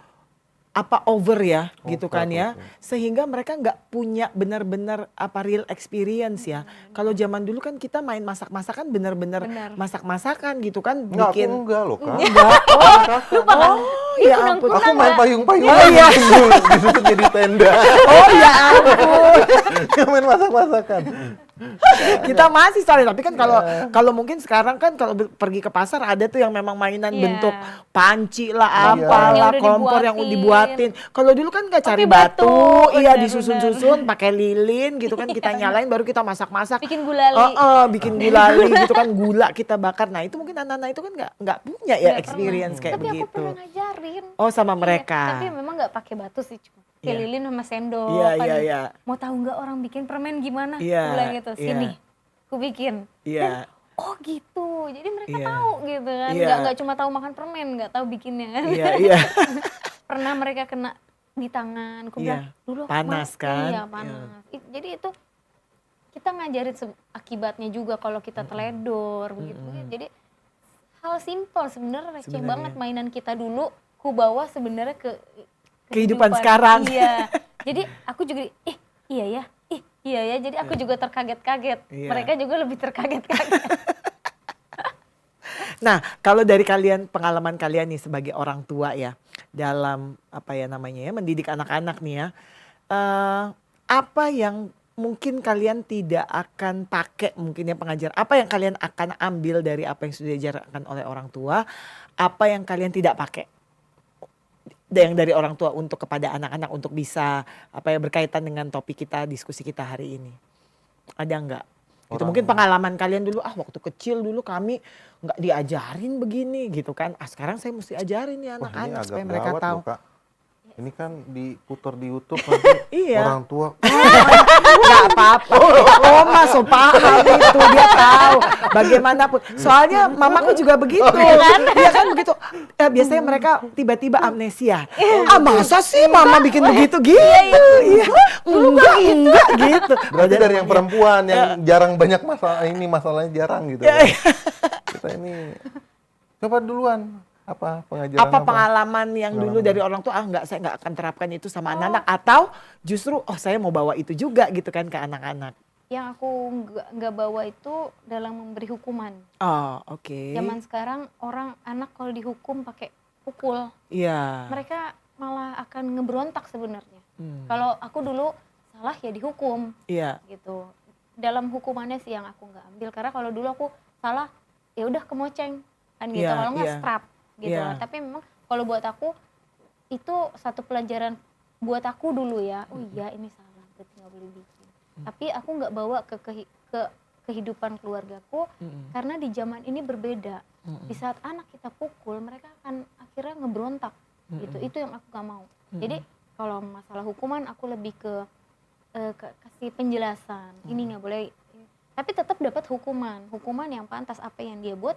Speaker 1: over ya gitu kan ya, sehingga mereka nggak punya benar-benar real experience ya. Kalau zaman dulu kan kita main masak-masakan benar-benar masak-masakan gitu kan,
Speaker 3: Enggak,
Speaker 1: bikin
Speaker 3: aku enggak loh Kak.
Speaker 2: Lupa kan?
Speaker 1: ya ampun.
Speaker 3: Aku main payung-payung disusun jadi tenda.
Speaker 1: Oh ya ampun.
Speaker 3: Main masak-masakan.
Speaker 1: Kita masih soalnya, tapi kan kalau mungkin sekarang kan kalau pergi ke pasar ada tuh yang memang mainan bentuk panci lah, apalah, kompor yang dibuatin. Kalau dulu kan nggak cari batu, iya disusun-susun pakai lilin gitu kan, kita nyalain baru kita masak-masak.
Speaker 2: Bikin gulali.
Speaker 1: Bikin gulali gitu kan, gula kita bakar. Nah itu mungkin anak-anak itu kan nggak punya ya experience kayak
Speaker 2: tapi
Speaker 1: begitu.
Speaker 2: Tapi aku pernah ngajarin.
Speaker 1: Oh sama mereka.
Speaker 2: Tapi memang nggak pakai batu sih, cuma lilin sama sendok.
Speaker 1: Iya.
Speaker 2: Mau tahu nggak orang bikin permen gimana?
Speaker 1: Iya.
Speaker 2: Bilang gitu, sini, aku bikin.
Speaker 1: Iya.
Speaker 2: Oh gitu, jadi mereka tahu gitu kan. Nggak cuma tahu makan permen, nggak tahu bikinnya kan.
Speaker 1: Iya.
Speaker 2: Pernah mereka kena di tangan, aku bilang dulu
Speaker 1: panas kan.
Speaker 2: Iya panas. Jadi itu kita ngajarin akibatnya juga kalau kita teledor begitu. Jadi hal simpel sebenarnya receh banget mainan kita dulu. Ku bawa sebenarnya ke
Speaker 1: kehidupan sekarang.
Speaker 2: Iya. Jadi aku juga iya ya. Jadi aku juga terkaget-kaget.
Speaker 1: Iya.
Speaker 2: Mereka juga lebih terkaget-kaget.
Speaker 1: Nah, kalau dari kalian, pengalaman kalian nih sebagai orang tua ya, dalam mendidik anak-anak nih ya, apa yang mungkin kalian tidak akan pakai mungkin ya pengajar, apa yang kalian akan ambil dari apa yang sudah diajarkan oleh orang tua, apa yang kalian tidak pakai yang dari orang tua untuk kepada anak-anak untuk bisa berkaitan dengan topik kita, diskusi kita hari ini, ada nggak? Itu mungkin pengalaman kalian dulu, waktu kecil dulu kami nggak diajarin begini gitu kan, sekarang saya mesti ajarin nih anak-anak supaya mereka tahu.
Speaker 3: Ini kan diputar di YouTube nanti
Speaker 1: Iya.
Speaker 3: orang tua.
Speaker 1: Nggak apa-apa. Oh, Mas, so paham itu, dia tahu bagaimanapun. Soalnya mamaku juga begitu. Iya kan begitu. Biasanya mereka tiba-tiba amnesia. Masa sih mama bikin begitu gitu? Iya. Enggak gitu.
Speaker 3: Berarti dari yang perempuan yang jarang banyak masalah, ini masalahnya jarang gitu.
Speaker 1: Ya,
Speaker 3: Kita ini coba duluan apa pengajaran
Speaker 1: apa pengalaman yang dulu dari orang tua, enggak, saya enggak akan terapkan itu sama anak-anak, atau justru saya mau bawa itu juga gitu kan ke anak-anak.
Speaker 2: Yang aku nggak bawa itu dalam memberi hukuman.
Speaker 1: Oh, oke.
Speaker 2: Zaman sekarang anak kalau dihukum pakai pukul,
Speaker 1: Iya.
Speaker 2: mereka malah akan ngeberontak sebenarnya. Kalau aku dulu salah ya dihukum
Speaker 1: Iya.
Speaker 2: gitu. Dalam hukumannya sih yang aku nggak ambil, karena kalau dulu aku salah ya udah kemoceng kan gitu,
Speaker 1: Iya,
Speaker 2: kalau nggak
Speaker 1: iya.
Speaker 2: strap gitu.
Speaker 1: Iya.
Speaker 2: Tapi memang kalau buat aku itu satu pelajaran buat aku dulu ya. Oh iya, ini salah, berarti nggak boleh bikin. Tapi aku nggak bawa ke kehidupan keluargaku, karena di zaman ini berbeda. Di saat anak kita pukul, mereka akan akhirnya ngeberontak gitu. Itu yang aku nggak mau. Jadi kalau masalah hukuman aku lebih ke kasih penjelasan. Ini nggak boleh, tapi tetap dapat hukuman yang pantas. Apa yang dia buat,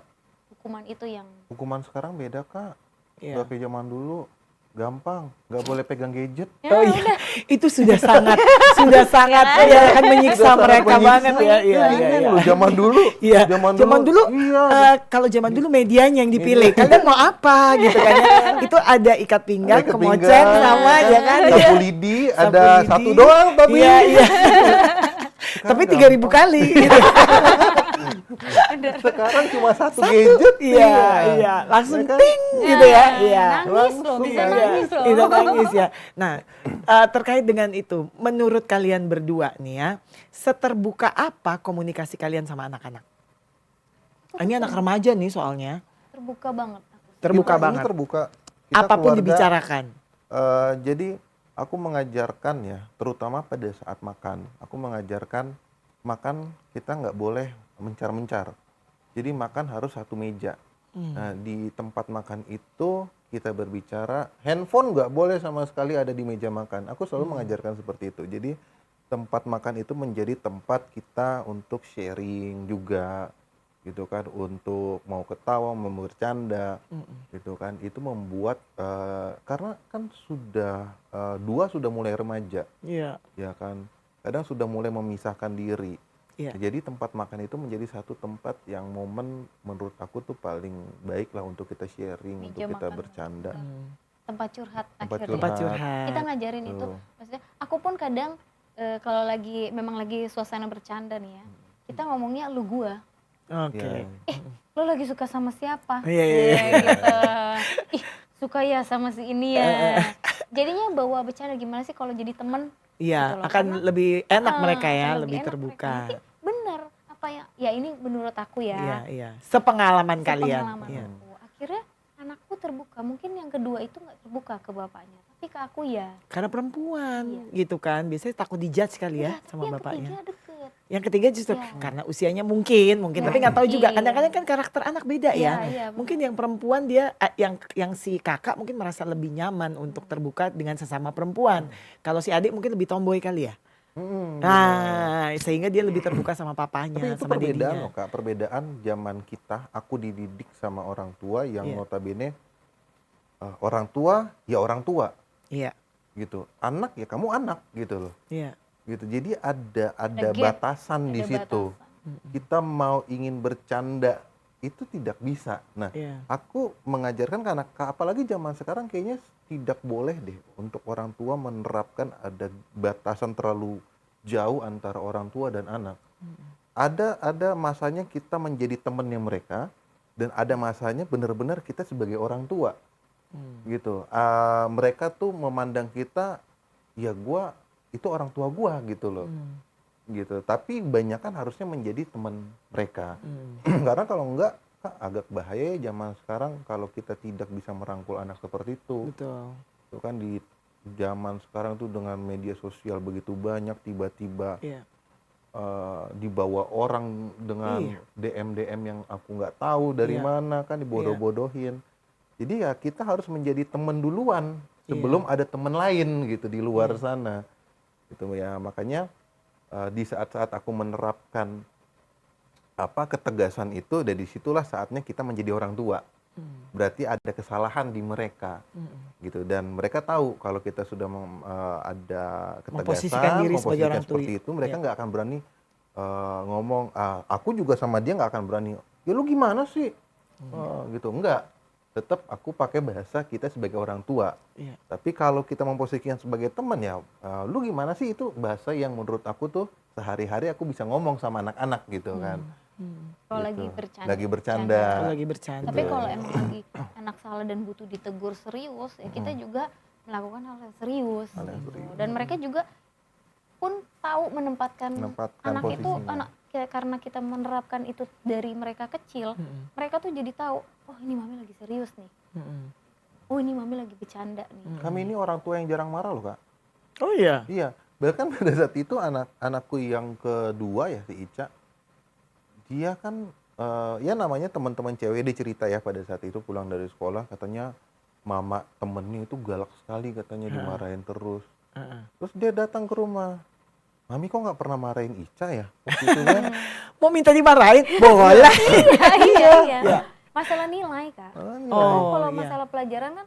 Speaker 2: hukuman itu yang
Speaker 3: Hukuman sekarang beda, Kak.
Speaker 1: Iya.
Speaker 3: Gak kayak zaman dulu. Gampang, nggak boleh pegang gadget.
Speaker 1: Oh iya, itu sudah sangat ya kan menyiksa
Speaker 3: Sudah sangat
Speaker 1: mereka
Speaker 3: menyiksa.
Speaker 1: banget ya. Iya.
Speaker 3: Loh, zaman dulu.
Speaker 1: Iya, zaman dulu
Speaker 3: iya.
Speaker 1: kalau zaman dulu medianya yang dipilih. Kalian mau apa gitu kan ya. Itu ada ikat pinggang,
Speaker 3: Ada
Speaker 1: kemoceng
Speaker 3: kepinggang,
Speaker 1: sama ya kan.
Speaker 3: sapu lidi,
Speaker 1: Sapu
Speaker 3: ada
Speaker 1: lidi.
Speaker 3: satu doang tapi.
Speaker 1: Iya, iya. Tapi 3.000 kali gitu.
Speaker 3: Sekarang cuma satu gadget.
Speaker 1: Iya, langsung
Speaker 3: Ya kan?
Speaker 1: ting gitu ya. Iya.
Speaker 2: nangis loh, bisa
Speaker 3: Langsung
Speaker 2: nangis loh.
Speaker 1: Bisa nangis ya. Nah, terkait dengan itu, menurut kalian berdua nih ya, seterbuka apa komunikasi kalian sama anak-anak? Ini anak remaja nih soalnya,
Speaker 2: Terbuka banget aku.
Speaker 1: terbuka
Speaker 3: Kita ini
Speaker 1: banget.
Speaker 3: terbuka. Kita
Speaker 1: Apapun
Speaker 3: keluarga,
Speaker 1: dibicarakan.
Speaker 3: Jadi aku mengajarkan ya, terutama pada saat makan. Aku mengajarkan makan kita nggak boleh mencar-mencar. Jadi makan harus satu meja. Nah, di tempat makan itu kita berbicara, handphone nggak boleh sama sekali ada di meja makan. Aku selalu mengajarkan seperti itu. Jadi tempat makan itu menjadi tempat kita untuk sharing juga, gitu kan, untuk mau ketawa, mau bercanda, gitu kan. Itu membuat karena kan sudah dua sudah mulai remaja,
Speaker 1: Iya.
Speaker 3: ya kan. Kadang sudah mulai memisahkan diri.
Speaker 1: Iya.
Speaker 3: Jadi tempat makan itu menjadi satu tempat yang momen menurut aku tuh paling baik lah untuk kita sharing,
Speaker 2: Meja
Speaker 3: untuk kita
Speaker 2: makan.
Speaker 3: bercanda.
Speaker 2: Tempat curhat
Speaker 3: Tempat
Speaker 2: akhirnya.
Speaker 1: Tempat curhat.
Speaker 2: Kita ngajarin itu,
Speaker 3: Tuh.
Speaker 2: maksudnya aku pun kadang kalau memang lagi suasana bercanda nih ya, kita ngomongnya lu gua.
Speaker 1: Oke.
Speaker 3: Ya.
Speaker 2: Lo lagi suka sama siapa?
Speaker 1: Iya, iya.
Speaker 2: Gitu. Ih, suka ya sama si ini ya. Jadinya bawa bercanda, gimana sih kalau jadi temen?
Speaker 1: Iya,
Speaker 2: Gitu loh.
Speaker 1: akan
Speaker 2: Karena,
Speaker 1: lebih enak mereka
Speaker 2: akan
Speaker 1: ya,
Speaker 2: lebih
Speaker 1: lebih
Speaker 2: enak
Speaker 1: terbuka.
Speaker 2: mereka. Nanti bener apa ya ini menurut aku ya.
Speaker 1: Iya, iya. Sepengalaman kalian.
Speaker 2: Sepengalaman
Speaker 1: Iya.
Speaker 2: aku. Akhirnya anakku terbuka. Mungkin yang kedua itu nggak terbuka ke bapaknya, tapi ke aku ya.
Speaker 1: Karena perempuan gitu kan, biasanya takut dijudge kali ya
Speaker 2: Iya, tapi
Speaker 1: sama
Speaker 2: yang
Speaker 1: bapaknya.
Speaker 2: ketiga deket.
Speaker 1: Yang ketiga justru
Speaker 2: Iya.
Speaker 1: karena usianya mungkin,
Speaker 2: Ya,
Speaker 1: tapi nggak tahu juga.
Speaker 2: iya.
Speaker 1: Kadang-kadang kan karakter anak beda
Speaker 2: Iya,
Speaker 1: ya.
Speaker 2: iya,
Speaker 1: Mungkin yang perempuan dia, yang si kakak mungkin merasa lebih nyaman untuk terbuka dengan sesama perempuan. Kalau si adik mungkin lebih tomboy kali ya. Nah, sehingga dia lebih terbuka sama papanya,
Speaker 3: Tapi itu
Speaker 1: sama
Speaker 3: perbedaan
Speaker 1: dedinya.
Speaker 3: loh, Kak. Perbedaan zaman kita, aku dididik sama orang tua yang
Speaker 1: Iya.
Speaker 3: notabene orang tua ya orang tua
Speaker 1: Iya,
Speaker 3: gitu. Anak ya kamu anak gitu loh.
Speaker 1: iya.
Speaker 3: Gitu. Jadi ada
Speaker 2: gap,
Speaker 3: batasan di
Speaker 2: ada
Speaker 3: situ.
Speaker 2: batasan.
Speaker 3: Kita mau ingin bercanda itu tidak bisa. Nah,
Speaker 1: Iya.
Speaker 3: aku mengajarkan ke anak, apalagi zaman sekarang kayaknya tidak boleh deh untuk orang tua menerapkan ada batasan terlalu jauh antara orang tua dan anak. Ada masanya kita menjadi temannya mereka, dan ada masanya benar-benar kita sebagai orang tua. Gitu. Mereka tuh memandang kita, ya gua itu orang tua gua gitu loh. Gitu. Tapi banyak kan harusnya menjadi teman mereka. Karena kalau enggak, Kak, agak bahaya ya zaman sekarang kalau kita tidak bisa merangkul anak seperti itu.
Speaker 1: Betul.
Speaker 3: Itu kan di zaman sekarang tuh dengan media sosial begitu banyak, tiba-tiba
Speaker 1: Iya.
Speaker 3: dibawa orang dengan
Speaker 1: Iya.
Speaker 3: DM yang aku nggak tahu dari
Speaker 1: Iya.
Speaker 3: mana, kan dibodoh-bodohin. Jadi ya kita harus menjadi teman duluan sebelum ada teman lain gitu di luar sana gitu ya. Makanya di saat-saat aku menerapkan ketegasan itu, dari situlah saatnya kita menjadi orang tua. Berarti ada kesalahan di mereka gitu, dan mereka tahu kalau kita sudah ada ketegasan,
Speaker 1: Memposisikan diri sebagai orang tua.
Speaker 3: seperti itu, mereka nggak akan berani ngomong. Aku juga sama dia nggak akan berani, ya lu gimana sih gitu, enggak. Tetap aku pakai bahasa kita sebagai orang tua.
Speaker 1: Iya.
Speaker 3: Tapi kalau kita memposisikan sebagai teman ya, lu gimana sih, itu bahasa yang menurut aku tuh sehari-hari aku bisa ngomong sama anak-anak gitu kan.
Speaker 2: Kalau
Speaker 3: Gitu.
Speaker 2: lagi bercanda.
Speaker 3: Lagi bercanda.
Speaker 1: Kalau lagi bercanda.
Speaker 2: Tapi kalau emang lagi anak salah dan butuh ditegur serius, ya kita juga melakukan hal yang serius.
Speaker 3: Hal yang
Speaker 2: gitu.
Speaker 3: serius.
Speaker 2: Dan mereka juga pun tahu menempatkan anak itu,
Speaker 3: posisinya.
Speaker 2: karena kita menerapkan itu dari mereka kecil, mereka tuh jadi tahu, oh ini mami lagi serius nih, oh ini mami lagi bercanda nih.
Speaker 3: Kami ini orang tua yang jarang marah loh, Kak.
Speaker 1: Oh iya.
Speaker 3: Iya, bahkan pada saat itu anakku yang kedua ya, si Ica, dia kan ya namanya teman-teman cewek, dia cerita ya pada saat itu pulang dari sekolah, katanya mama temennya itu galak sekali, katanya dimarahin terus. Terus dia datang ke rumah, mami kok nggak pernah marahin Ica ya waktu itu kan?
Speaker 1: Mau minta dimarahin? Boleh.
Speaker 2: Iya. Masalah nilai, Kak.
Speaker 1: Oh,
Speaker 2: Kalau
Speaker 1: iya.
Speaker 2: masalah pelajaran kan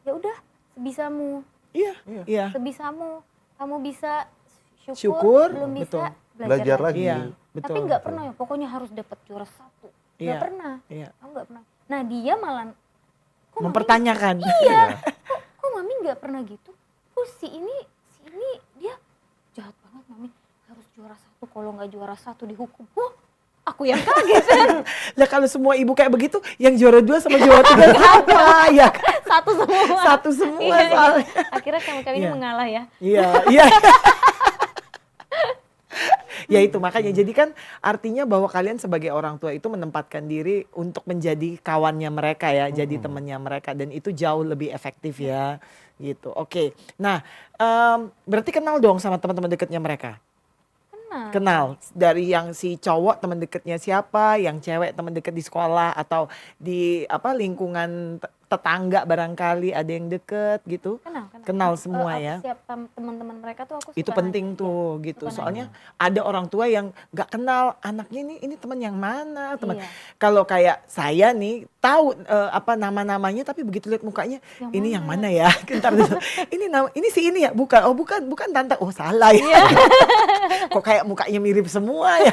Speaker 2: ya udah sebisamu,
Speaker 1: Iya. Iya.
Speaker 2: sebisamu. Kamu bisa
Speaker 1: Syukur,
Speaker 2: belum
Speaker 1: betul.
Speaker 2: bisa
Speaker 3: Belajar lagi.
Speaker 1: Iya, betul.
Speaker 2: Tapi nggak pernah ya, pokoknya harus dapat juara 1. Nggak
Speaker 1: Iya.
Speaker 2: pernah.
Speaker 1: Iya.
Speaker 2: Kamu nggak pernah. Nah dia malah kok
Speaker 1: Mempertanyakan.
Speaker 2: Iya. Kok mami nggak pernah gitu? Kok si ini dia jahat banget, mami harus juara 1, kalau nggak juara 1 dihukum. Wah, aku yang kaget.
Speaker 1: Lah kalau semua ibu kayak begitu, yang juara 2 sama juara 3 apa? Ya kan?
Speaker 2: Satu semua.
Speaker 1: Satu semua
Speaker 2: Iya, iya.
Speaker 1: soalnya.
Speaker 2: Akhirnya kami ini
Speaker 1: Iya.
Speaker 2: mengalah ya.
Speaker 1: Iya, iya. Ya itu makanya, jadi kan artinya bahwa kalian sebagai orang tua itu menempatkan diri untuk menjadi kawannya mereka ya, jadi temannya mereka, dan itu jauh lebih efektif ya gitu. Oke, nah berarti kenal dong sama teman-teman dekatnya mereka? Kenal dari yang si cowok teman dekatnya siapa, yang cewek teman dekat di sekolah atau di lingkungan tetangga, barangkali ada yang deket gitu. Kenal semua ya.
Speaker 2: Siap teman-teman mereka tuh aku
Speaker 1: Itu
Speaker 2: suka
Speaker 1: penting
Speaker 2: nanya.
Speaker 1: tuh gitu.
Speaker 2: Suka
Speaker 1: Soalnya ada orang tua yang nggak kenal anaknya ini teman yang mana, teman.
Speaker 2: Iya.
Speaker 1: Kalau kayak saya nih tahu nama-namanya, tapi begitu lihat mukanya
Speaker 2: Yang
Speaker 1: ini
Speaker 2: mana?
Speaker 1: yang mana ya? Ntar dulu, ini si ini ya, bukan. Oh bukan tante. Oh salah ya.
Speaker 2: Iya.
Speaker 1: Kok kayak mukanya mirip semua ya.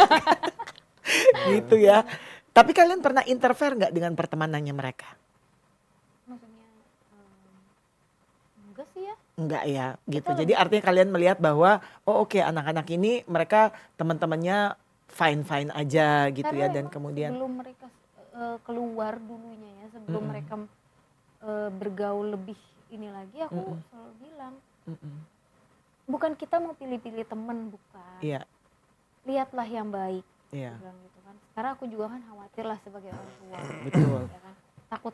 Speaker 1: Gitu ya. Tapi kalian pernah interfere nggak dengan pertemanannya mereka?
Speaker 2: Maksudnya enggak sih ya.
Speaker 1: Enggak ya gitu.
Speaker 2: Kita
Speaker 1: Jadi artinya kalian melihat bahwa oke, anak-anak ini mereka teman-temannya fine-fine aja gitu ya, dan
Speaker 2: emang
Speaker 1: kemudian
Speaker 2: sebelum mereka keluar dulunya ya, sebelum mereka bergaul lebih ini lagi, aku selalu bilang bukan kita mau pilih-pilih temen, bukan.
Speaker 1: iya,
Speaker 2: Lihatlah yang baik.
Speaker 1: iya,
Speaker 2: Aku bilang gitu kan. Karena aku juga kan khawatir lah sebagai orang tua.
Speaker 1: betul.
Speaker 2: Ya kan? Takut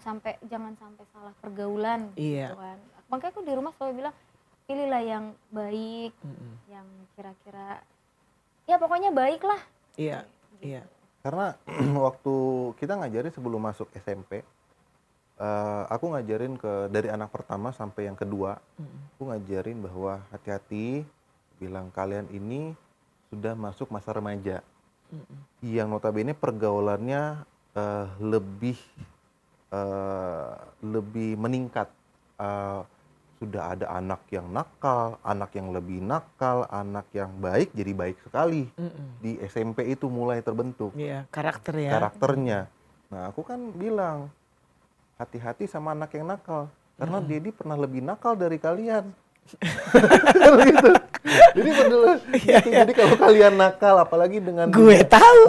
Speaker 2: jangan sampai salah pergaulan
Speaker 1: Iya.
Speaker 2: gitu kan. Makanya aku di rumah selalu bilang pilihlah yang baik, yang kira-kira ya pokoknya baik lah.
Speaker 1: Iya, iya.
Speaker 3: Karena waktu kita ngajarin sebelum masuk SMP, aku ngajarin dari anak pertama sampai yang kedua, aku ngajarin bahwa hati-hati, bilang kalian ini sudah masuk masa remaja, yang notabene pergaulannya lebih meningkat. Sudah ada anak yang nakal, anak yang lebih nakal, anak yang baik jadi baik sekali. Di SMP itu mulai terbentuk
Speaker 1: Iya, karakter ya.
Speaker 3: karakternya. Nah, aku kan bilang hati-hati sama anak yang nakal, karena Dedi pernah lebih nakal dari kalian. Gitu. Jadi jadi kalau kalian nakal, apalagi dengan
Speaker 1: Gue tahu.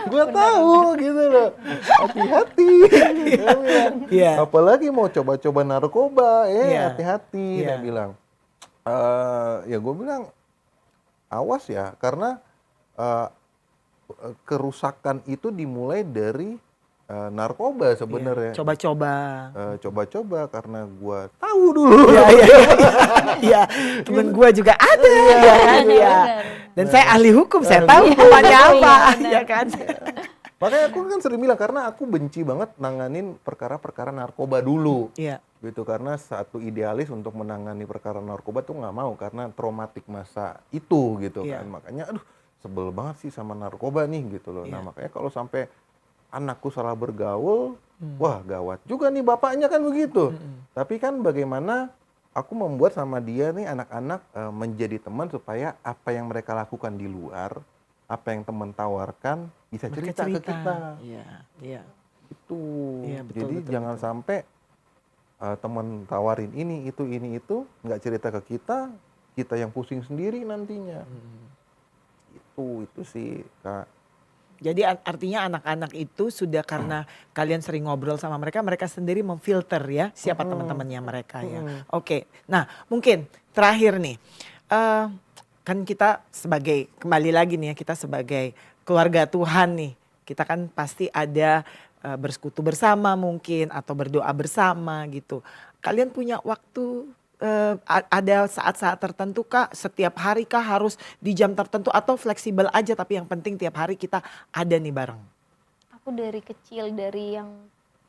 Speaker 3: gue tahu gitu loh, hati-hati. Dia bilang.
Speaker 1: Iya.
Speaker 3: Apalagi mau coba-coba narkoba,
Speaker 1: Iya.
Speaker 3: hati-hati.
Speaker 1: Iya.
Speaker 3: Dia bilang, ya gue bilang awas ya, karena kerusakan itu dimulai dari narkoba sebenarnya.
Speaker 1: Coba-coba.
Speaker 3: Coba-coba karena gue tahu dulu.
Speaker 1: Iya, iya, iya. Temen gue juga ada, ya kan? Iya. Dan saya ahli hukum, saya tahu hukumannya apa, ya kan?
Speaker 3: Makanya aku kan sering bilang, karena aku benci banget nanganin perkara-perkara narkoba dulu.
Speaker 1: Iya.
Speaker 3: gitu, karena satu idealis untuk menangani perkara narkoba tuh nggak mau karena traumatik masa itu gitu
Speaker 1: Iya.
Speaker 3: kan, makanya aduh sebel banget sih sama narkoba nih gitu loh. Nah
Speaker 1: Iya.
Speaker 3: makanya kalau sampai anakku salah bergaul, wah gawat juga nih bapaknya kan begitu. Tapi kan bagaimana aku membuat sama dia nih anak-anak menjadi teman supaya apa yang mereka lakukan di luar, apa yang teman tawarkan bisa
Speaker 1: Mereka
Speaker 3: cerita ke kita.
Speaker 1: Iya, iya.
Speaker 3: Itu.
Speaker 1: Iya, betul,
Speaker 3: Jadi
Speaker 1: betul,
Speaker 3: jangan
Speaker 1: betul.
Speaker 3: sampai teman tawarin ini itu nggak cerita ke kita yang pusing sendiri nantinya. Itu sih Kak.
Speaker 1: Jadi artinya anak-anak itu sudah karena kalian sering ngobrol sama mereka, mereka sendiri memfilter ya siapa teman-temannya mereka ya. Oke, nah mungkin terakhir nih, kan kita sebagai, kembali lagi nih ya, kita sebagai keluarga Tuhan nih, kita kan pasti ada bersekutu bersama mungkin atau berdoa bersama gitu. Kalian punya waktu ada saat-saat tertentu kah, setiap hari kah, harus di jam tertentu atau fleksibel aja tapi yang penting tiap hari kita ada nih bareng?
Speaker 2: Aku dari kecil, dari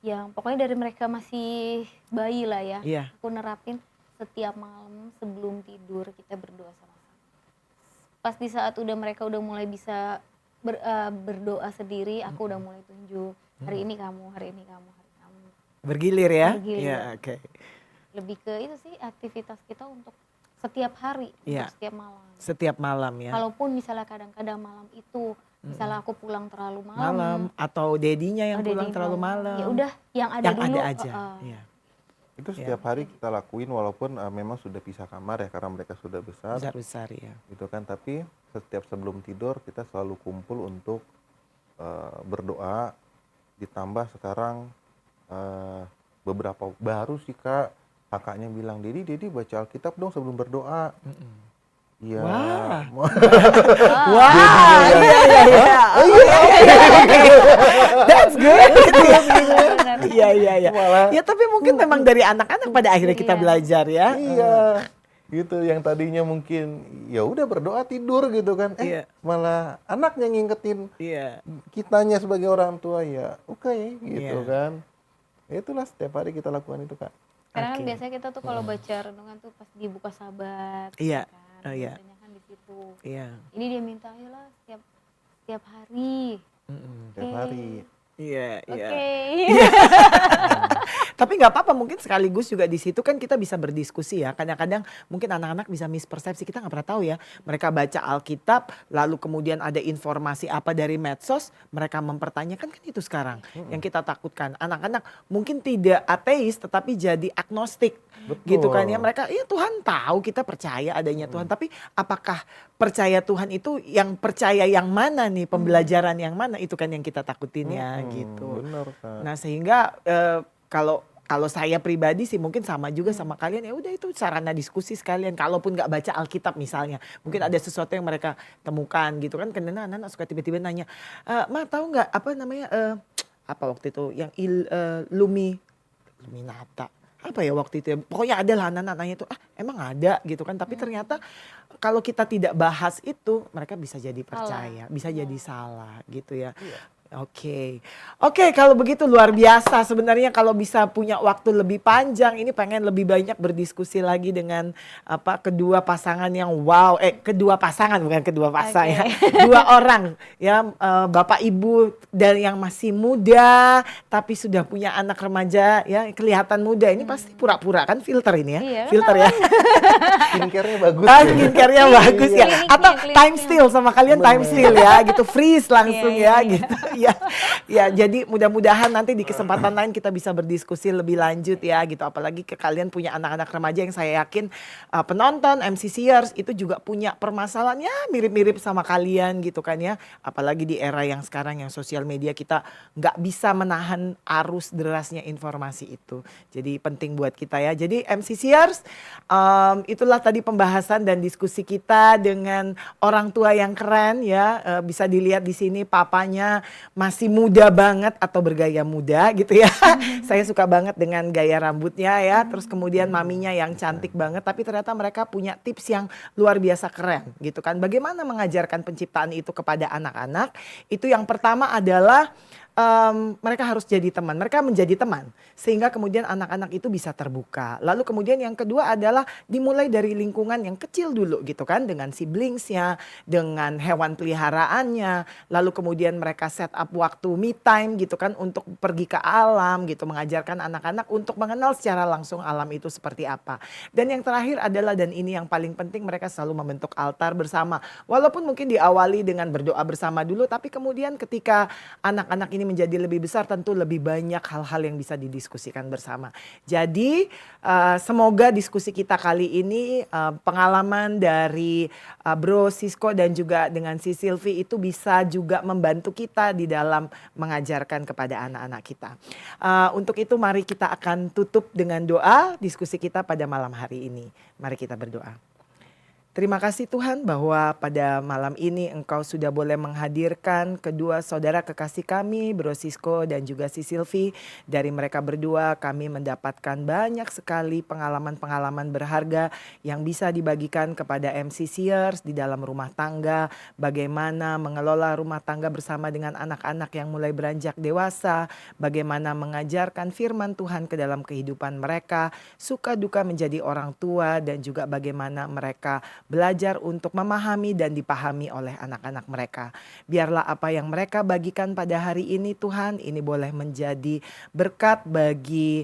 Speaker 2: yang pokoknya dari mereka masih bayi lah ya.
Speaker 1: Iya.
Speaker 2: Aku nerapin setiap malam sebelum tidur kita berdoa sama-sama. Pas di saat mereka udah mulai bisa berdoa sendiri, aku udah mulai tunjuk. Hari ini kamu, hari ini kamu, hari ini kamu.
Speaker 1: Bergilir ya?
Speaker 2: Bergilir.
Speaker 1: Iya, oke.
Speaker 2: Lebih ke itu sih aktivitas kita untuk setiap hari,
Speaker 1: Iya.
Speaker 2: untuk setiap malam.
Speaker 1: Setiap malam ya?
Speaker 2: Kalaupun misalnya kadang-kadang malam itu, misalnya aku pulang terlalu malam.
Speaker 1: Malam atau dedinya yang
Speaker 2: Daddy
Speaker 1: pulang terlalu
Speaker 2: mau,
Speaker 1: malam.
Speaker 2: ya udah yang ada
Speaker 1: yang
Speaker 2: dulu.
Speaker 1: ada aja. Iya.
Speaker 3: Itu setiap hari kita lakuin walaupun memang sudah pisah kamar ya karena mereka sudah besar.
Speaker 1: Besar-besar ya.
Speaker 3: Gitu kan, tapi setiap sebelum tidur kita selalu kumpul untuk berdoa, ditambah sekarang beberapa baru sih Kak, kakaknya bilang, Dedi baca Alkitab dong sebelum berdoa. Iya.
Speaker 1: Wah.
Speaker 3: Wah.
Speaker 1: Wah, iya. That's good. Iya.
Speaker 3: Malah.
Speaker 1: Ya tapi mungkin memang dari anak-anak pada akhirnya kita
Speaker 2: Iya.
Speaker 1: belajar ya.
Speaker 3: Iya. Gitu, yang tadinya mungkin ya udah berdoa tidur gitu kan.
Speaker 1: Iya.
Speaker 3: Malah anaknya ngingetin
Speaker 1: Iya.
Speaker 3: kitanya sebagai orang tua ya. Oke, gitu
Speaker 1: Iya.
Speaker 3: kan. Ya itulah setiap hari kita lakukan itu Kak.
Speaker 2: Karena kan
Speaker 1: Oke.
Speaker 2: biasanya kita tuh kalau baca renungan tuh pas dibuka Sabat.
Speaker 1: Iya.
Speaker 2: Kan,
Speaker 1: Oh, iya.
Speaker 2: biasanya kan di situ.
Speaker 1: Iya.
Speaker 2: Ini dia minta ayolah setiap hari.
Speaker 3: Setiap hari.
Speaker 1: Iya, iya.
Speaker 2: Oke.
Speaker 1: Tapi nggak apa-apa, mungkin sekaligus juga di situ kan kita bisa berdiskusi ya. Kadang-kadang mungkin anak-anak bisa mispersepsi, kita nggak pernah tahu ya. Mereka baca Alkitab, lalu kemudian ada informasi apa dari medsos, mereka mempertanyakan, kan itu sekarang yang kita takutkan. Anak-anak mungkin tidak ateis tetapi jadi agnostik.
Speaker 3: Betul.
Speaker 1: Gitu kan ya, mereka ya Tuhan tahu, kita percaya adanya Tuhan, tapi apakah percaya Tuhan itu yang percaya yang mana nih, pembelajaran yang mana, itu kan yang kita takutin ya gitu.
Speaker 3: Benar Kak.
Speaker 1: Nah sehingga kalau saya pribadi sih mungkin sama juga sama kalian, ya udah itu sarana diskusi sekalian. Kalaupun nggak baca Alkitab misalnya, mungkin ada sesuatu yang mereka temukan gitu kan. Karena anak-anak suka tiba-tiba nanya, Ma tahu nggak apa namanya apa waktu itu yang Luminata apa ya waktu itu ya, pokoknya ada lah anak-anak nanya itu, emang ada gitu kan. Tapi ternyata kalau kita tidak bahas itu, mereka bisa jadi percaya, bisa jadi salah gitu ya. Oke, kalau begitu luar biasa sebenarnya. Kalau bisa punya waktu lebih panjang, ini pengen lebih banyak berdiskusi lagi dengan kedua pasangan yang wow, kedua pasangan bukan kedua pasang ya, dua orang ya, bapak ibu dan yang masih muda tapi sudah punya anak remaja ya, kelihatan muda. Ini pasti pura-pura kan, filter ini ya,
Speaker 2: Iya,
Speaker 1: filter ya.
Speaker 3: Skincare-nya bagus.
Speaker 1: Skincare-nya bagus ya,
Speaker 2: Klinik
Speaker 1: atau
Speaker 2: nih,
Speaker 1: time
Speaker 2: klinik.
Speaker 1: steal sama kalian, time steal ya gitu, freeze langsung
Speaker 2: Iya,
Speaker 1: ya gitu. Ya, jadi mudah-mudahan nanti di kesempatan lain kita bisa berdiskusi lebih lanjut ya gitu. Apalagi ke kalian punya anak-anak remaja yang saya yakin penonton MCCers itu juga punya permasalahan ya mirip-mirip sama kalian gitu kan ya. Apalagi di era yang sekarang yang sosial media, kita nggak bisa menahan arus derasnya informasi itu. Jadi penting buat kita ya. Jadi MCCers, itulah tadi pembahasan dan diskusi kita dengan orang tua yang keren ya. Bisa dilihat di sini papanya masih muda banget atau bergaya muda gitu ya. Saya suka banget dengan gaya rambutnya ya. Terus kemudian maminya yang cantik banget. Tapi ternyata mereka punya tips yang luar biasa keren gitu kan. Bagaimana mengajarkan penciptaan itu kepada anak-anak? Itu yang pertama adalah mereka harus jadi teman, mereka menjadi teman sehingga kemudian anak-anak itu bisa terbuka. Lalu kemudian yang kedua adalah dimulai dari lingkungan yang kecil dulu gitu kan, dengan siblingsnya, dengan hewan peliharaannya, lalu kemudian mereka set up waktu me time gitu kan untuk pergi ke alam gitu, mengajarkan anak-anak untuk mengenal secara langsung alam itu seperti apa. Dan yang terakhir adalah, dan ini yang paling penting, mereka selalu membentuk altar bersama. Walaupun mungkin diawali dengan berdoa bersama dulu, tapi kemudian ketika anak-anak ini menjadi lebih besar tentu lebih banyak hal-hal yang bisa didiskusikan bersama. Jadi semoga diskusi kita kali ini, pengalaman dari Bro Sisko dan juga dengan si Sylvie itu bisa juga membantu kita di dalam mengajarkan kepada anak-anak kita. Untuk itu mari kita akan tutup dengan doa diskusi kita pada malam hari ini. Mari kita berdoa. Terima kasih Tuhan bahwa pada malam ini Engkau sudah boleh menghadirkan kedua saudara kekasih kami, Bro Sisko dan juga si Sylvie. Dari mereka berdua kami mendapatkan banyak sekali pengalaman-pengalaman berharga yang bisa dibagikan kepada MCCers di dalam rumah tangga. Bagaimana mengelola rumah tangga bersama dengan anak-anak yang mulai beranjak dewasa. Bagaimana mengajarkan firman Tuhan ke dalam kehidupan mereka. Suka duka menjadi orang tua dan juga bagaimana mereka belajar untuk memahami dan dipahami oleh anak-anak mereka. Biarlah apa yang mereka bagikan pada hari ini Tuhan, ini boleh menjadi berkat bagi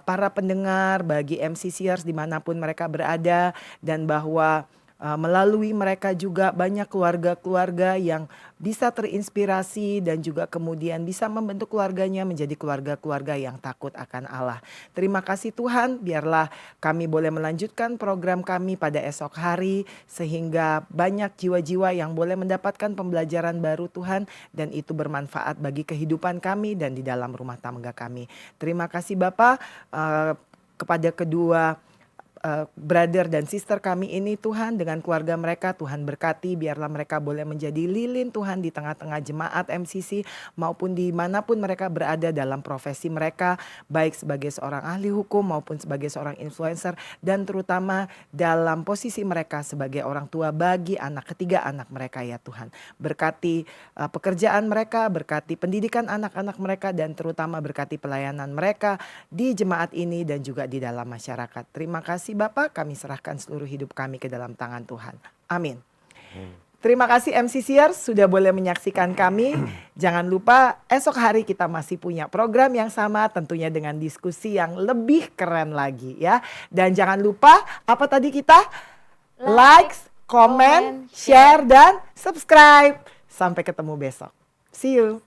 Speaker 1: para pendengar, bagi MCCers dimanapun mereka berada. Dan bahwa melalui mereka juga banyak keluarga-keluarga yang bisa terinspirasi dan juga kemudian bisa membentuk keluarganya menjadi keluarga-keluarga yang takut akan Allah. Terima kasih Tuhan, biarlah kami boleh melanjutkan program kami pada esok hari sehingga banyak jiwa-jiwa yang boleh mendapatkan pembelajaran baru Tuhan, dan itu bermanfaat bagi kehidupan kami dan di dalam rumah tangga kami. Terima kasih Bapak kepada kedua brother dan sister kami ini Tuhan, dengan keluarga mereka Tuhan berkati, biarlah mereka boleh menjadi lilin Tuhan di tengah-tengah jemaat MCC maupun dimanapun mereka berada dalam profesi mereka, baik sebagai seorang ahli hukum maupun sebagai seorang influencer, dan terutama dalam posisi mereka sebagai orang tua bagi anak ketiga anak mereka ya Tuhan. Berkati pekerjaan mereka, berkati pendidikan anak-anak mereka, dan terutama berkati pelayanan mereka di jemaat ini dan juga di dalam masyarakat. Terima kasih Bapak, kami serahkan seluruh hidup kami ke dalam tangan Tuhan. Amin. Terima kasih MCCers sudah boleh menyaksikan kami. Jangan lupa esok hari kita masih punya program yang sama, tentunya dengan diskusi yang lebih keren lagi ya. Dan jangan lupa apa tadi kita? Like, comment, share, dan subscribe. Sampai ketemu besok. See you.